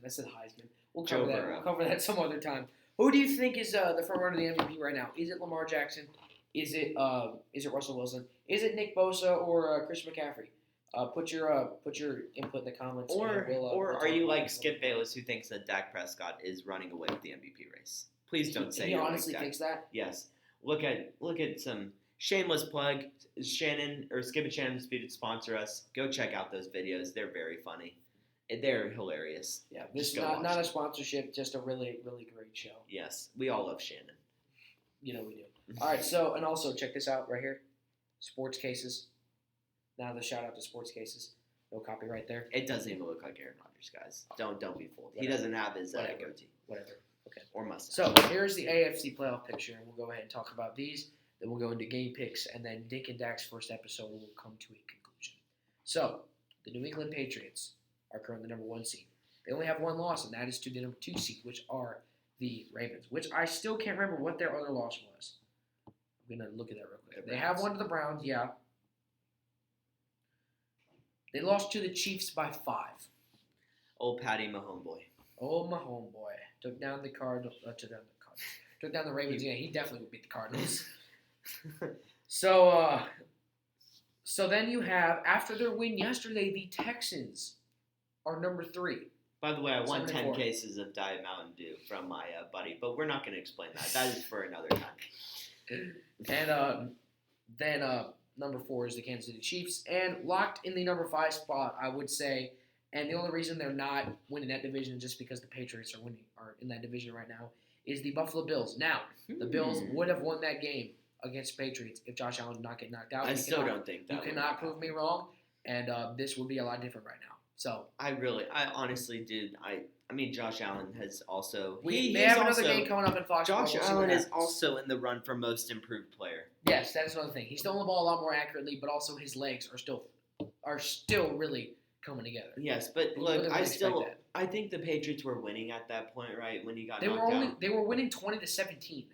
I said Heisman. We'll cover that. We'll cover that some other time. Who do you think is the front runner of the MVP right now? Is it Lamar Jackson? Is it Russell Wilson? Is it Nick Bosa or Christian McCaffrey? Put your input in the comments. Or are you like Skip Bayless, who thinks that Dak Prescott is running away with the MVP race? Please don't say he honestly thinks that. Yes. Look at some shameless plug. Skip and Shannon Disputed sponsor us. Go check out those videos. They're very funny. They're hilarious. Yeah, this is not a sponsorship, just a really, really great show. Yes, we all love Shannon. We do. All right, so, and also check this out right here. Sports Cases. Now the shout out to Sports Cases. No copyright there. It doesn't even look like Aaron Rodgers, guys. Don't be fooled. Whatever. He doesn't have his Whatever. Okay. Or mustache. So here's the AFC playoff picture, and we'll go ahead and talk about these. Then we'll go into game picks, and then Dick and Dak's first episode will come to a conclusion. So the New England Patriots are currently the number 1 seed. They only have one loss, and that is to the number 2 seed, which are the Ravens, which I still can't remember what their other loss was. I'm going to look at that real quick. They have one to the Browns, yeah. They lost to the Chiefs by 5. Old Patty Mahomes boy. Oh, my homeboy. Took down the Cardinals. Took down the Ravens. Yeah, he definitely would beat the Cardinals. So then you have, after their win yesterday, the Texans are number 3. By the way, I won 10 7-4. cases of Diet Mountain Dew from my buddy, but we're not going to explain that. That is for another time. And then number 4 is the Kansas City Chiefs. And locked in the number 5 spot, I would say, and the only reason they're not winning that division just because the Patriots are in that division right now, is the Buffalo Bills. Now, the Bills would have won that game against Patriots if Josh Allen did not get knocked out. I still don't think that. You cannot prove me wrong, and this would be a lot different right now. So I honestly did. I mean, Josh Allen has also. They have another game coming up in Foxborough. Josh Allen is also in the run for most improved player. Yes, that is another thing. He's throwing the ball a lot more accurately, but also his legs are still really coming together. Yes, but look, I think the Patriots were winning at that point, right? When he got knocked out. They were winning 20-17.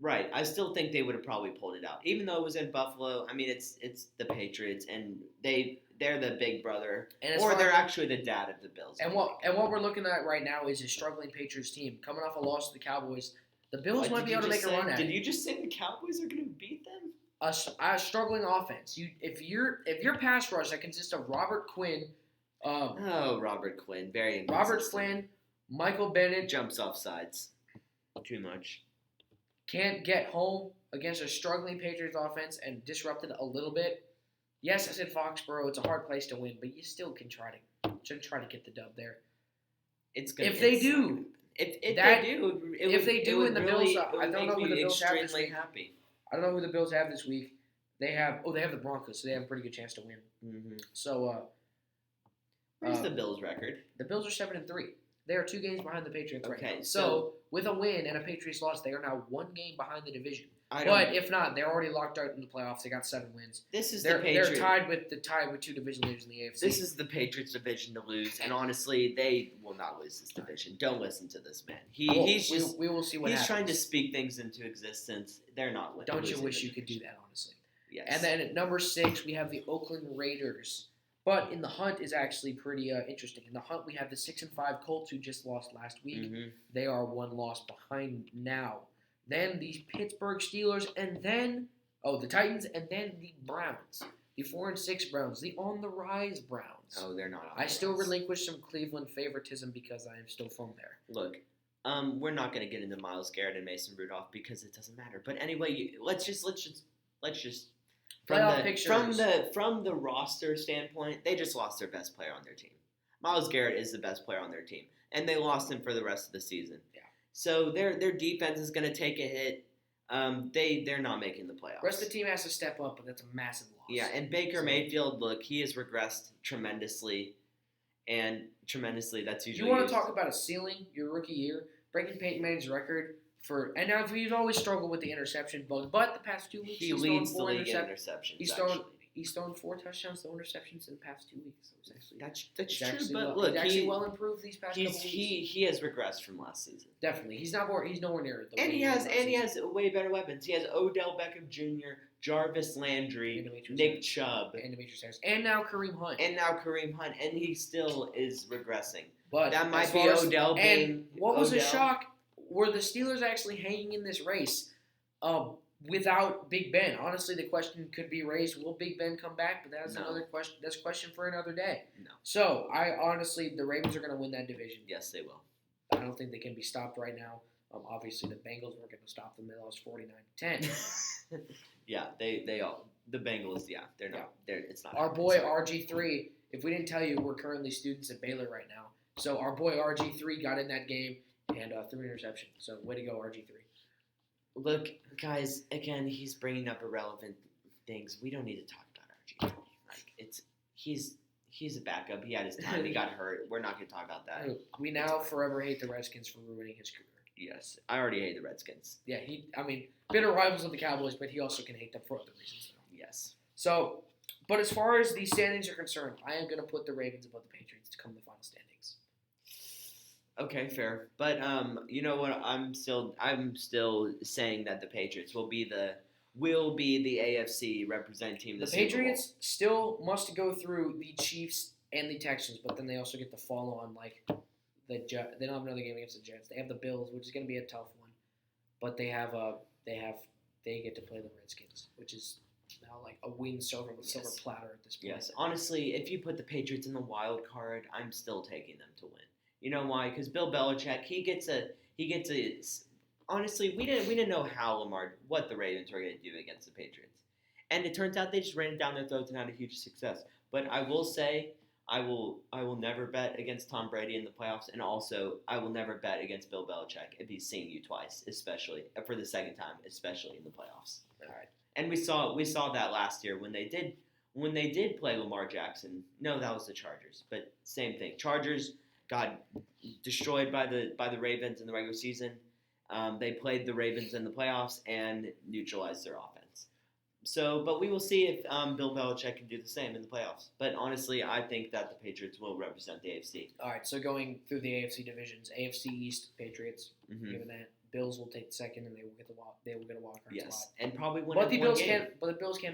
Right. I still think they would have probably pulled it out, even though it was in Buffalo. I mean, it's the Patriots, and they're the big brother, or they're actually the dad of the Bills. And what we're looking at right now is a struggling Patriots team coming off a loss to the Cowboys. The Bills might be able to make a run at it. Did you just say the Cowboys are going to beat them? A struggling offense. If your pass rush that consists of Robert Quinn. Robert Quinn, very inconsistent. Robert Quinn, Michael Bennett jumps off sides too much. Can't get home against a struggling Patriots offense and disrupt it a little bit. Yes, I said Foxborough. It's a hard place to win, but you still can try to get the dub there. It's good. If they do, and the Bills, I don't know who the Bills have this week. Happy. I don't know who the Bills have this week. They have the Broncos, so they have a pretty good chance to win. Mm-hmm. So, where's the Bills' record? The Bills are 7-3. They are 2 games behind the Patriots right now. Okay, so with a win and a Patriots loss, they are now 1 game behind the division. But if not, they're already locked out in the playoffs. They got 7 wins. The Patriots. They're tied with 2 division leaders in the AFC. This is the Patriots' division to lose, and honestly, they will not lose this division. Don't listen to this man. We will see what happens. He's trying to speak things into existence. They're not winning. Don't you wish you could do that, honestly? Yes. And then at number 6, we have the Oakland Raiders. But in the hunt is actually pretty interesting. In the hunt, we have the 6-5 Colts who just lost last week. Mm-hmm. They are 1 loss behind now. Then the Pittsburgh Steelers, and then the Titans, and then the Browns, the 4-6 Browns, the on the rise Browns. Oh, they're not. I still relinquish some Cleveland favoritism because I am still from there. Look, we're not going to get into Myles Garrett and Mason Rudolph because it doesn't matter. But anyway, let's just. From the roster standpoint, they just lost their best player on their team. Myles Garrett is the best player on their team, and they lost him for the rest of the season. Yeah. So their defense is going to take a hit. They're not making the playoffs. The rest of the team has to step up, but that's a massive loss. Yeah, and Baker Mayfield, look, he has regressed tremendously, and tremendously that's usually. You want to talk about a ceiling? Your rookie year, breaking Peyton Manning's record. And now he's always struggled with the interception bug, but the past 2 weeks he leads the league in interceptions. He's thrown 4 touchdowns, no interceptions in the past 2 weeks. So that's true, but look, he's actually well improved these past couple weeks. He has regressed from last season. Definitely, he's nowhere near it. And he has way better weapons. He has Odell Beckham Jr., Jarvis Landry, Nick Chubb, and Demetrius Harris, and now Kareem Hunt, and he still is regressing. But that might be Odell being. And what was a shock? Were the Steelers actually hanging in this race without Big Ben? Honestly, the question could be raised, will Big Ben come back? But that's another question. That's a question for another day. No. So, the Ravens are going to win that division. Yes, they will. I don't think they can be stopped right now. Obviously, the Bengals weren't going to stop them. They lost 49-10. Yeah, they all. the Bengals, they're not. It's not. Our boy RG3. If we didn't tell you, we're currently students at Baylor right now. So our boy RG3 got in that game and threw an interception. So way to go, RG3. Look, guys. Again, he's bringing up irrelevant things. We don't need to talk about RG3. Like he's a backup. He had his time. He got hurt. We're not going to talk about that. We now forever hate the Redskins for ruining his career. Yes, I already hate the Redskins. Yeah, bitter rivals of the Cowboys, but he also can hate them for other reasons. Though. Yes. So, but as far as the standings are concerned, I am going to put the Ravens above the Patriots to come to the final standings. Okay, fair. But you know what? I'm still saying that the Patriots will be the AFC representing team. The Patriots still must go through the Chiefs and the Texans, but then they also get to follow on they don't have another game against the Jets. They have the Bills, which is going to be a tough one, but they get to play the Redskins, which is now like a win silver platter at this point. Yes, honestly, if you put the Patriots in the wild card, I'm still taking them to win. You know why? Because Bill Belichick, he gets a. Honestly, we didn't know what the Ravens were going to do against the Patriots, and it turns out they just ran it down their throats and had a huge success. But I will say, I will never bet against Tom Brady in the playoffs, and also I will never bet against Bill Belichick if he's seeing you twice, especially for the second time, especially in the playoffs. All right. And we saw that last year when they did play Lamar Jackson. No, that was the Chargers, but same thing. Chargers got destroyed by the Ravens in the regular season. They played the Ravens in the playoffs and neutralized their offense. So, but we will see if Bill Belichick can do the same in the playoffs. But honestly, I think that the Patriots will represent the AFC. All right, so going through the AFC divisions, AFC East, Patriots, given that. Bills will take the second, and they will get a wild card yes, spot. and probably win. But the Bills can't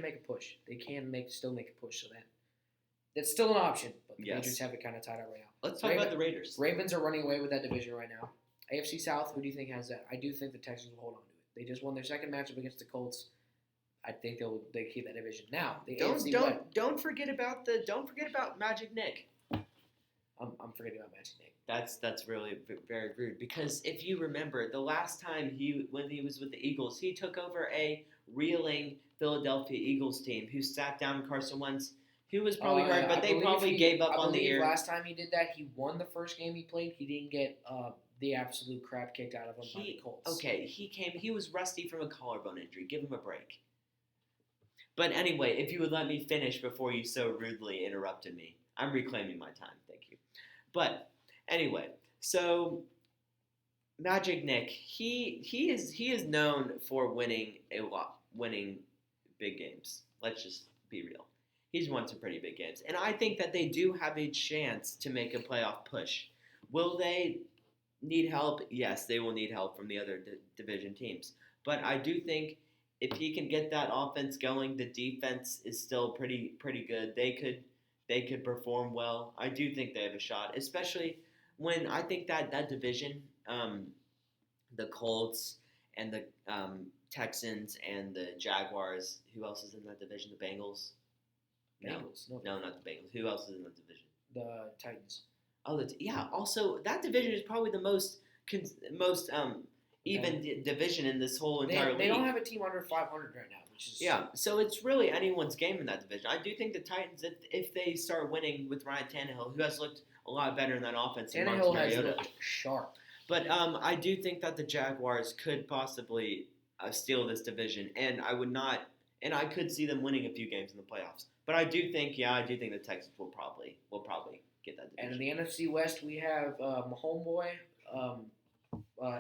make a push. They can still make a push, so that's still an option. But the Patriots have it kind of tied up right now. Let's talk about the Raiders. Ravens are running away with that division right now. AFC South, who do you think has that? I do think the Texans will hold on to it. They just won their second matchup against the Colts. I think they keep that division. Now, don't forget about Magic Nick. I'm forgetting about Magic Nick. That's really very rude because if you remember the last time when he was with the Eagles, he took over a reeling Philadelphia Eagles team who sat down Carson Wentz, who was probably hurt, but they probably gave up on the year. Last time he did that, he won the first game he played. He didn't get the absolute crap kicked out of him by the Colts. Okay, he was rusty from a collarbone injury. Give him a break. But anyway, if you would let me finish before you so rudely interrupted me, I'm reclaiming my time. Thank you. But anyway, so Magic Nick, he is known for winning big games. Let's just be real. He's won some pretty big games, and I think that they do have a chance to make a playoff push. Will they need help? Yes, they will need help from the other division teams. But I do think if he can get that offense going, the defense is still pretty good. They could perform well. I do think they have a shot, especially when I think that division, the Colts and the Texans and the Jaguars. Who else is in that division? The Bengals. Bengals. No, not the Bengals. Who else is in that division? The Titans. Oh, also, that division is probably the most even division in this whole entire league. They don't have a team under 500 right now. So it's really anyone's game in that division. I do think the Titans, if they start winning with Ryan Tannehill, who has looked a lot better in that offense than Marcus Mariota. Tannehill has looked sharp. But I do think that the Jaguars could possibly steal this division, and I could see them winning a few games in the playoffs. But I do think the Texans will probably get that division. And in the NFC West, we have my homeboy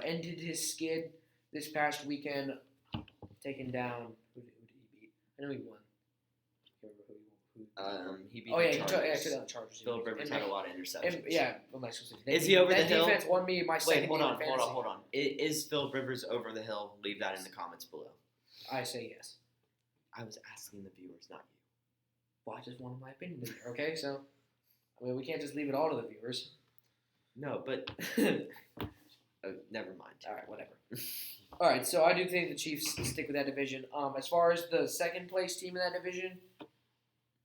ended his skid this past weekend, taking down. Who did he beat? I know he won. He beat the Chargers. He took out the Chargers. Philip Rivers had a lot of interceptions. What am I supposed to say? Is he over the hill? That defense won me my second game in fantasy. Hold on. Is Philip Rivers over the hill? Leave that in the comments below. I say yes. I was asking the viewers, not you. Well, I just wanted my opinion in there, okay? So, we can't just leave it all to the viewers. No, but never mind. All right, whatever. All right, so I do think the Chiefs stick with that division. As far as the second place team in that division,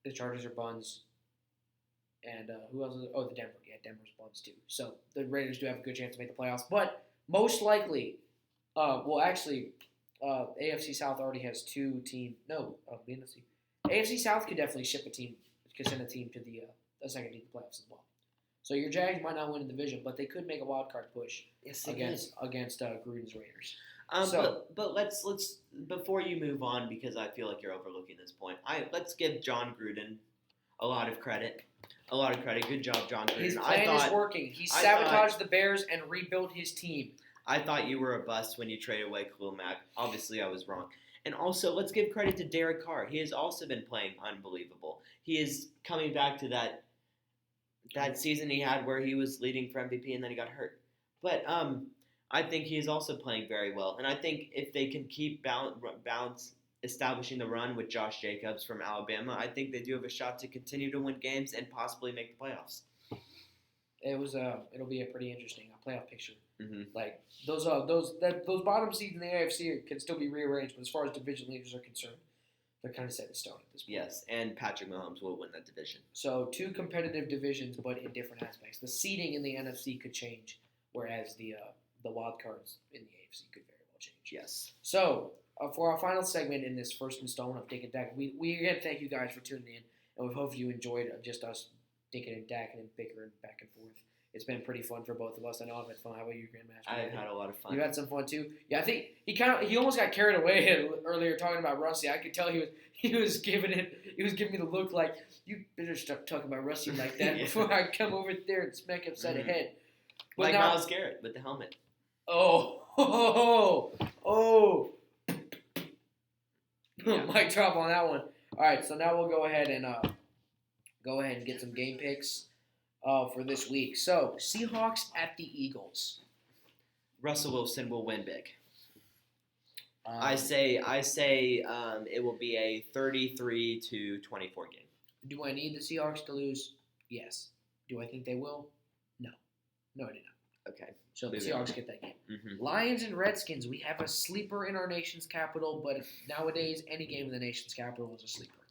the Chargers are buns. And who else is the Denver. Yeah, Denver's buns too. So the Raiders do have a good chance to make the playoffs. But most likely, AFC South already has two teams. No, the NFC. AFC South could definitely send a team to the second team playoffs as well. So your Jags might not win the division, but they could make a wild card push against Gruden's Raiders. But let's before you move on, because I feel like you're overlooking this point. Let's give John Gruden a lot of credit. Good job, John Gruden. His plan is working. He sabotaged the Bears and rebuilt his team. I thought you were a bust when you traded away Khalil Mack. Obviously, I was wrong. And also, let's give credit to Derek Carr. He has also been playing unbelievable. He is coming back to that season he had where he was leading for MVP and then he got hurt. But I think he is also playing very well. And I think if they can keep establishing the run with Josh Jacobs from Alabama, I think they do have a shot to continue to win games and possibly make the playoffs. It'll be a pretty interesting playoff picture. Mm-hmm. Like those bottom seeds in the AFC can still be rearranged, but as far as division leaders are concerned, they're kind of set in stone at this point. Yes, and Patrick Mahomes will win that division. So 2 competitive divisions, but in different aspects. The seeding in the NFC could change, whereas the wild cards in the AFC could very well change. Yes. So for our final segment in this first installment of Dinkin and Dakin, we again thank you guys for tuning in, and we hope you enjoyed just us Dinkin and Dakin and bickering back and forth. It's been pretty fun for both of us. I know I've had fun. How about you, Grandmaster? I've had a lot of fun. You had some fun too. Yeah, I think he almost got carried away earlier talking about Rusty. I could tell he was giving me the look like you better stop talking about Rusty like that before I come over there and smack him upside the head. But like Myles Garrett with the helmet. Oh. Yeah. Mic drop on that one. All right, so now we'll go ahead and get some game picks. For this week. So, Seahawks at the Eagles. Russell Wilson will win big. I say it will be a 33-24 game. Do I need the Seahawks to lose? Yes. Do I think they will? No. No, I do not. Okay. So the Seahawks get that game. Mm-hmm. Lions and Redskins. We have a sleeper in our nation's capital, but nowadays any game in the nation's capital is a sleeper.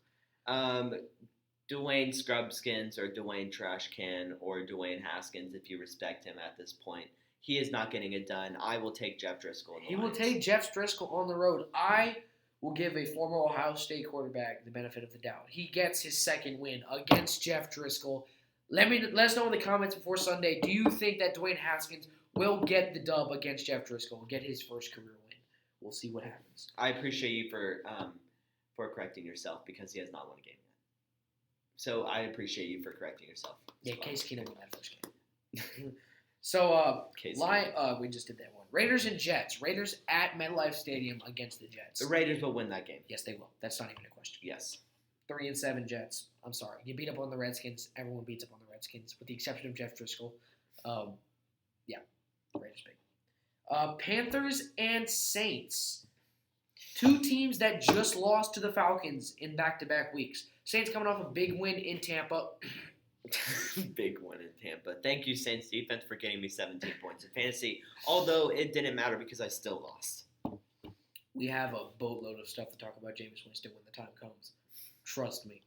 Dwayne Scrubskins or Dwayne Trashcan or Dwayne Haskins, if you respect him at this point. He is not getting it done. I will take Jeff Driscoll. He will take Jeff Driscoll on the road. I will give a former Ohio State quarterback the benefit of the doubt. He gets his second win against Jeff Driscoll. Let us know in the comments before Sunday. Do you think that Dwayne Haskins will get the dub against Jeff Driscoll and get his first career win? We'll see what happens. I appreciate you for correcting yourself because he has not won a game. So I appreciate you for correcting yourself. Yeah, Case Keenum won that first game. So, we just did that one. Raiders and Jets. Raiders at MetLife Stadium against the Jets. The Raiders will win that game. Yes, they will. That's not even a question. Yes. 3-7 Jets. I'm sorry. You beat up on the Redskins. Everyone beats up on the Redskins, with the exception of Jeff Driscoll. Raiders big. Panthers and Saints. 2 teams that just lost to the Falcons in back-to-back weeks. Saints coming off a big win in Tampa. Big win in Tampa. Thank you, Saints defense, for getting me 17 points in fantasy. Although it didn't matter because I still lost. We have a boatload of stuff to talk about Jameis Winston when the time comes. Trust me.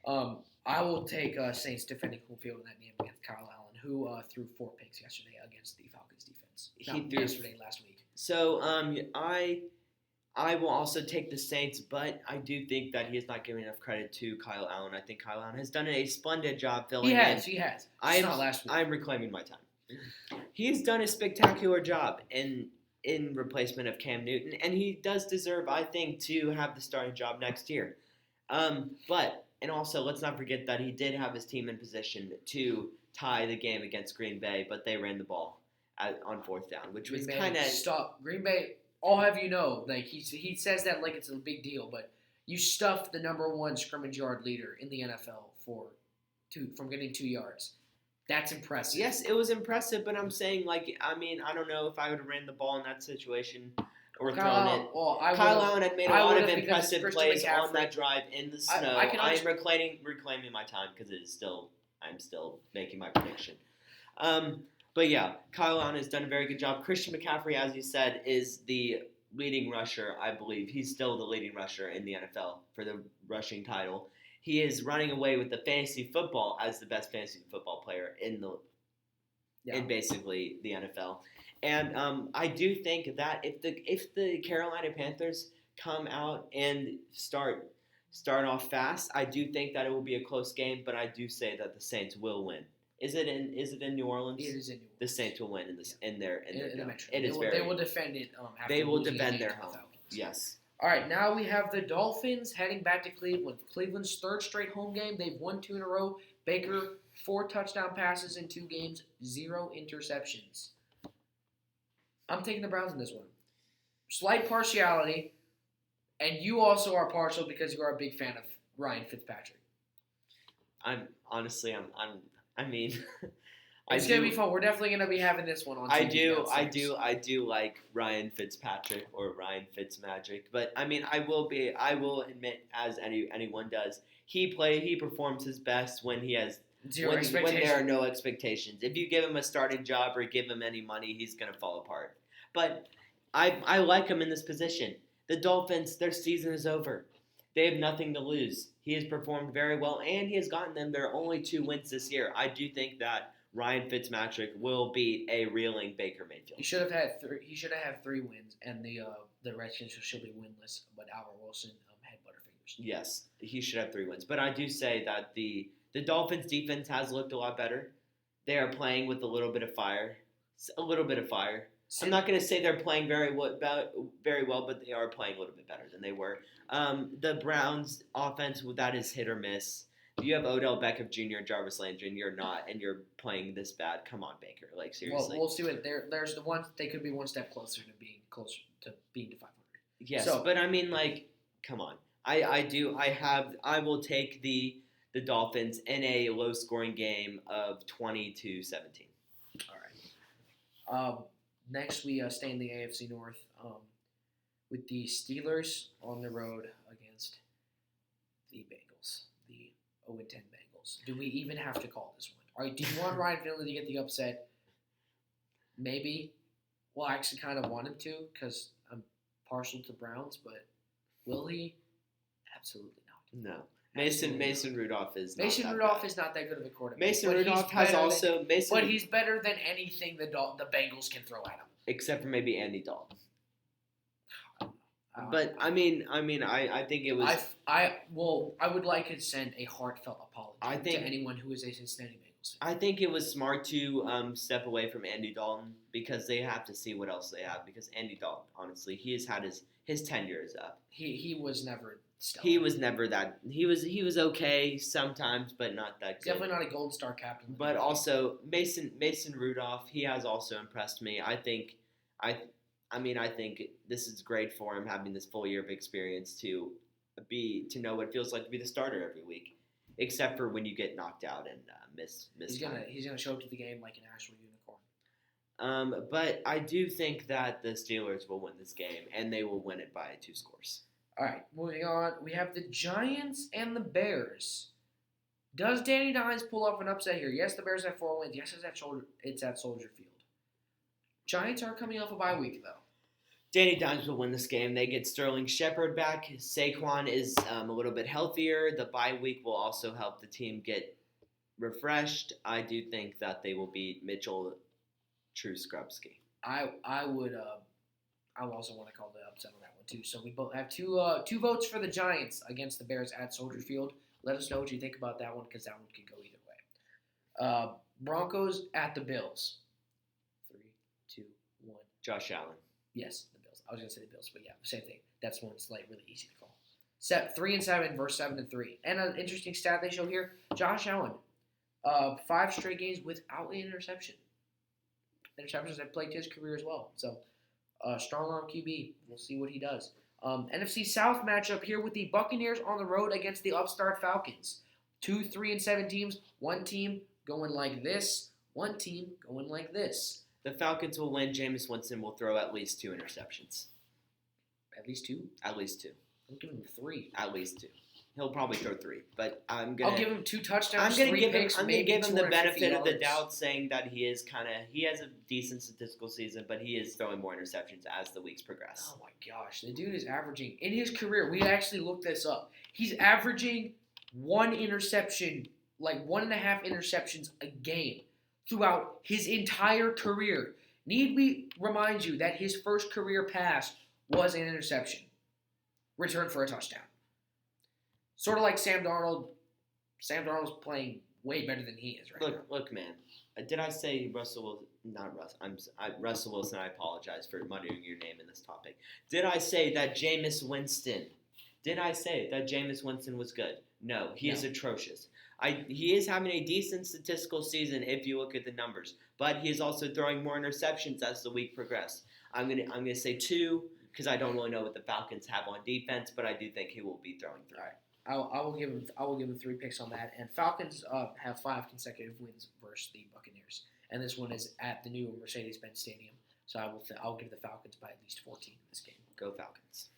I will take Saints defending home field in that game against Kyle Allen, who threw 4 picks yesterday against the Falcons defense. Last week. So I will also take the Saints, but I do think that he is not giving enough credit to Kyle Allen. I think Kyle Allen has done a splendid job filling in. He has. Not last week. I'm reclaiming my time. He's done a spectacular job in replacement of Cam Newton, and he does deserve, I think, to have the starting job next year. And also, let's not forget that he did have his team in position to tie the game against Green Bay, but they ran the ball on 4th down, which was kind of... Stop. Green Bay... I'll have you know, like he says that like it's a big deal, but you stuffed the number 1 scrimmage yard leader in the NFL from getting 2 yards. That's impressive. Yes, it was impressive, but I'm saying, I don't know if I would have ran the ball in that situation or thrown it. Well, Kyle Allen had made a lot of impressive plays on that drive in the snow. I'm reclaiming my time because I'm still making my prediction. But yeah, Kyle Allen has done a very good job. Christian McCaffrey, as you said, is the leading rusher, I believe. He's still the leading rusher in the NFL for the rushing title. He is running away with the fantasy football as the best fantasy football player in basically the NFL. And I do think that if the Carolina Panthers come out and start start off fast. I do think that it will be a close game, but I do say that the Saints will win. Is it in New Orleans? It is in New Orleans. The Saints will win in their the Metro. They will defend it. After they will losing defend the their home. Falcons. Yes. All right, now we have the Dolphins heading back to Cleveland. Cleveland's third straight home game. They've won 2 in a row. Baker, 4 touchdown passes in 2 games, 0 interceptions. I'm taking the Browns in this one. Slight partiality, and you also are partial because you are a big fan of Ryan Fitzpatrick. I mean, it's gonna be fun. We're definitely gonna be having this one on TV. I do like Ryan Fitzpatrick or Ryan Fitzmagic, but I mean, I will admit, as anyone does, he performs his best when he has when there are no expectations. If you give him a starting job or give him any money, he's gonna fall apart. But I like him in this position. The Dolphins, their season is over. They have nothing to lose. He has performed very well, and he has gotten them their only 2 wins this year. I do think that Ryan Fitzpatrick will beat a reeling Baker Mayfield. He should have had 3. He should have had 3 wins, and the Redskins should be winless. But Albert Wilson had butterfingers. Yes, he should have 3 wins. But I do say that the Dolphins' defense has looked a lot better. They are playing with a little bit of fire. I'm not going to say they're playing very well, but they are playing a little bit better than they were. The Browns' offense, that is hit or miss. You have Odell Beckham Jr. and Jarvis Landry, and you're not, and you're playing this bad. Come on, Baker. Like, seriously. Well, we'll see what there's the one. They could be one step closer to being to 500. Yes, so, but I mean, like, come on. I will take the Dolphins in a low-scoring game of 20-17. All right. Next, we stay in the AFC North with the Steelers on the road against the Bengals, the 0-10 Bengals. Do we even have to call this one? All right, do you want Ryan Finley to get the upset? Maybe. Well, I actually kind of want him to because I'm partial to Browns, but will he? Absolutely not. No. Mason Rudolph is not that good of a quarterback. Mason Rudolph has also but he's better than anything the Bengals can throw at him, except for maybe Andy Dalton. But I think it was. I would like to send a heartfelt apology to anyone who is a Cincinnati Bengals fan. I think it was smart to step away from Andy Dalton because they have to see what else they have. Because Andy Dalton, honestly, he has had his tenure is up. He was never stellar. He was never that. He was okay sometimes, but not that good. Definitely not a Gold Star captain. But also Mason Rudolph, he has also impressed me. I think this is great for him having this full year of experience to know what it feels like to be the starter every week, except for when you get knocked out and miss. He's gonna show up to the game like an actual unicorn. But I do think that the Steelers will win this game, and they will win it by 2 scores. All right, moving on. We have the Giants and the Bears. Does Danny Dimes pull off an upset here? Yes, the Bears have 4 wins. Yes, it's at Soldier Field. Giants are coming off a bye week, though. Danny Dimes will win this game. They get Sterling Shepard back. Saquon is a little bit healthier. The bye week will also help the team get refreshed. I do think that they will beat Mitchell Trubisky. I also want to call the upset on that one too. So we both have two votes for the Giants against the Bears at Soldier Field. Let us know what you think about that one because that one could go either way. Broncos at the Bills. 3, 2, 1. Josh Allen. Yes, the Bills. I was gonna say the Bills, but yeah, same thing. That's one that's like really easy to call. 3-7 versus 7-3. And an interesting stat they show here: Josh Allen, 5 straight games without an interception. Interceptions have plagued his career as well. So, strong arm QB. We'll see what he does. NFC South matchup here with the Buccaneers on the road against the upstart Falcons. 2 3-7 teams. One team going like this. One team going like this. The Falcons will win. Jameis Winston will throw at least 2 interceptions. At least 2? At least 2. I'm giving him 3. At least 2. He'll probably throw 3, but I'll give him 2 touchdowns. I'm gonna give him the benefit of the doubt, saying that he has a decent statistical season, but he is throwing more interceptions as the weeks progress. Oh my gosh, the dude is averaging in his career. We actually looked this up. He's averaging 1 interception, like 1.5 interceptions a game throughout his entire career. Need we remind you that his first career pass was an interception, returned for a touchdown. Sort of like Sam Darnold. Sam Darnold's playing way better than he is right now. Look, man. Did I say Russell Wilson? Not Russell. Russell Wilson. I apologize for muttering your name in this topic. Did I say that Jameis Winston? Did I say that Jameis Winston was good? No, he is atrocious. He is having a decent statistical season if you look at the numbers, but he is also throwing more interceptions as the week progressed. I'm gonna say 2 because I don't really know what the Falcons have on defense, but I do think he will be throwing 3. All right. I will give him 3 picks on that. And Falcons have 5 consecutive wins versus the Buccaneers, and this one is at the new Mercedes-Benz Stadium. So I'll give the Falcons by at least 14 in this game. Go Falcons.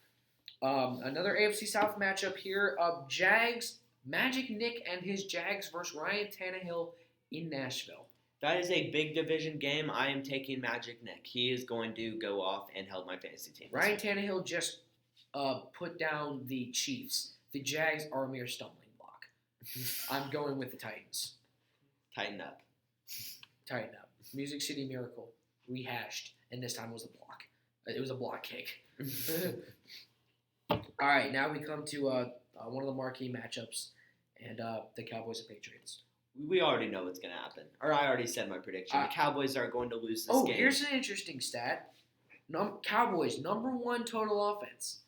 Another AFC South matchup here. Jags, Magic Nick and his Jags versus Ryan Tannehill in Nashville. That is a big division game. I am taking Magic Nick. He is going to go off and help my fantasy team. Ryan Tannehill just put down the Chiefs. The Jags are a mere stumbling block. I'm going with the Titans. Tighten up. Tighten up. Music City Miracle rehashed, and this time was a block. It was a block kick. All right, now we come to one of the marquee matchups, and the Cowboys and Patriots. We already know what's going to happen. Or I already said my prediction. The Cowboys are going to lose this game. Here's an interesting stat. Cowboys, number 1 total offense.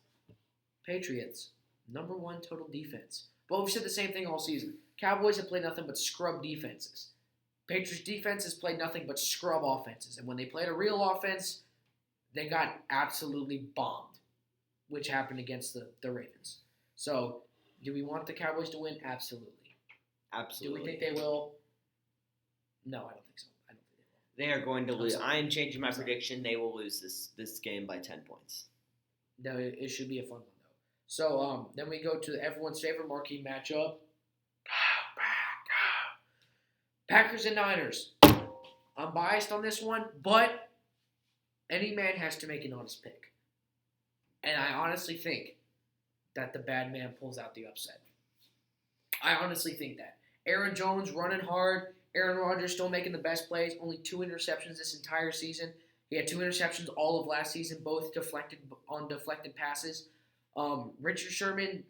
Patriots, number 1 total defense. But we've said the same thing all season. Cowboys have played nothing but scrub defenses. Patriots defense has played nothing but scrub offenses. And when they played a real offense, they got absolutely bombed, which happened against the Ravens. So, do we want the Cowboys to win? Absolutely. Absolutely. Do we think they will? No, I don't think so. I don't think they will. They are going to lose. I am changing my prediction. They will lose this game by 10 points. No, it should be a fun one, though. So, then we go to everyone's favorite marquee matchup. Packers and Niners. I'm biased on this one, but any man has to make an honest pick. And I honestly think that the bad man pulls out the upset. I honestly think that. Aaron Jones running hard. Aaron Rodgers still making the best plays. Only 2 interceptions this entire season. He had 2 interceptions all of last season, both deflected passes. Richard Sherman,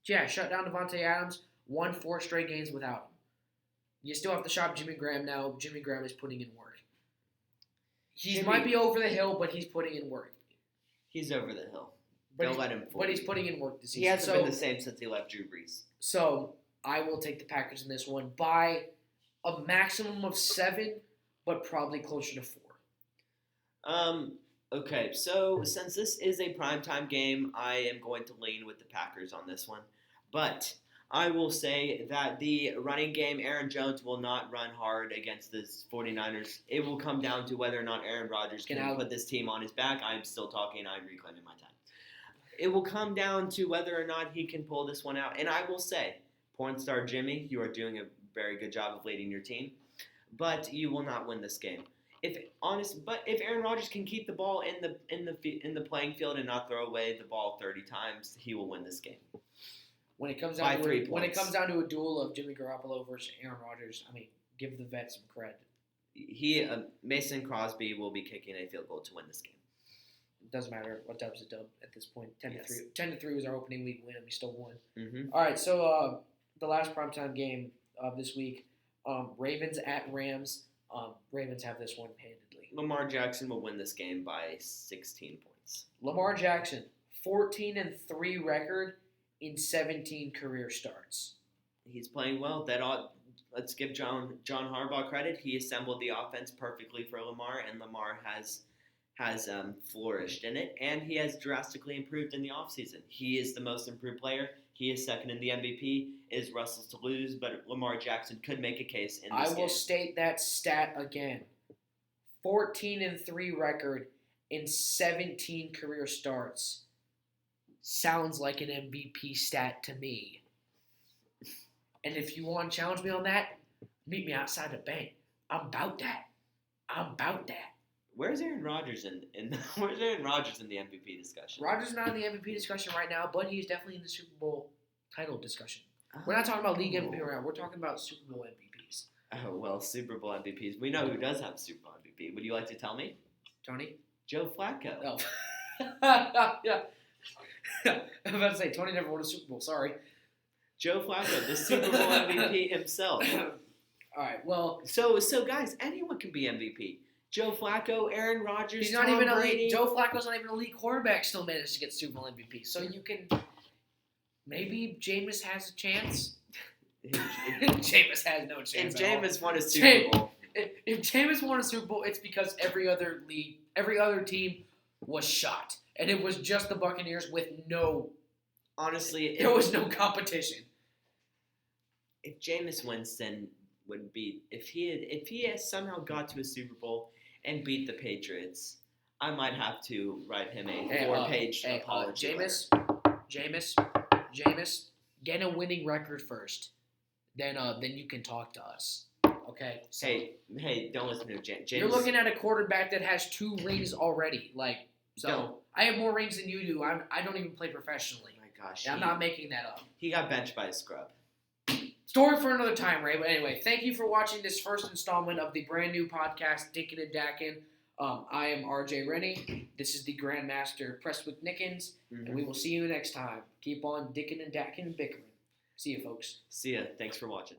shut down Devontae Adams. Won 4 straight games without him. You still have to shop Jimmy Graham now. Jimmy Graham is putting in work. He might be over the hill, but he's putting in work. He's over the hill. Don't let him fool. But he's putting in work this season. He hasn't been the same since he left Drew Brees. So I will take the Packers in this one by a maximum of 7, but probably closer to 4. Okay, so since this is a primetime game, I am going to lean with the Packers on this one. But I will say that the running game, Aaron Jones will not run hard against the 49ers. It will come down to whether or not Aaron Rodgers can put this team on his back. I'm still talking. I'm reclaiming my time. It will come down to whether or not he can pull this one out. And I will say, porn star Jimmy, you are doing a very good job of leading your team, but you will not win this game. If Aaron Rodgers can keep the ball in the playing field and not throw away the ball 30 times, he will win this game. When it comes down to a duel of Jimmy Garoppolo versus Aaron Rodgers, I mean, give the vet some credit. Mason Crosby will be kicking a field goal to win this game. It doesn't matter what dub's a dub at this point. 10-3. 10-3 was our opening week win, and we still won. Mm-hmm. All right, so the last primetime game of this week, Ravens at Rams. Ravens have this one handedly. Lamar Jackson will win this game by 16 points. Lamar Jackson, 14-3 record in 17 career starts. He's playing well. Let's give John Harbaugh credit. He assembled the offense perfectly for Lamar, and Lamar has flourished in it, and he has drastically improved in the offseason. He is the most improved player. He is second in the MVP. It is Russell's to lose, but Lamar Jackson could make a case in this game. I will state that stat again. 14-3 record in 17 career starts. Sounds like an MVP stat to me. And if you want to challenge me on that, meet me outside the bank. I'm about that. Where's Aaron Rodgers Where's Aaron Rodgers in the MVP discussion? Rodgers is not in the MVP discussion right now, but he's definitely in the Super Bowl title discussion. We're not talking about league MVP right now. We're talking about Super Bowl MVPs. Oh, well, Super Bowl MVPs. We know who does have Super Bowl MVP. Would you like to tell me? Tony? Joe Flacco. Oh. Yeah. I was about to say, Tony never won a Super Bowl. Sorry. Joe Flacco, the Super Bowl MVP himself. All right. Well, So guys, anyone can be MVP. Joe Flacco, Aaron Rodgers, he's not Tom even Brady. elite. Joe Flacco's not even an elite quarterback. Still managed to get Super Bowl MVP. So you can maybe Jameis has a chance. Jameis has no chance. And Jameis won a Super Bowl. If Jameis won a Super Bowl, it's because every other team was shot, and it was just the Buccaneers with no. Honestly, there was no competition. If Jameis Winston would beat, if he had somehow got to a Super Bowl and beat the Patriots, I might have to write him a 4-page apology. Jameis, get a winning record first. Then you can talk to us. Okay. So hey, don't listen to Jameis. You're looking at a quarterback that has 2 rings already. Don't. I have more rings than you do. I don't even play professionally. Oh my gosh. I'm not making that up. He got benched by a scrub. Story for another time, Ray. But anyway, thank you for watching this first installment of the brand new podcast, Dinkin and Dakin. I am RJ Rennie. This is the Grandmaster Prestwick Nickens. And we will see you next time. Keep on dicking and dacking and bickering. See you, folks. See ya. Thanks for watching.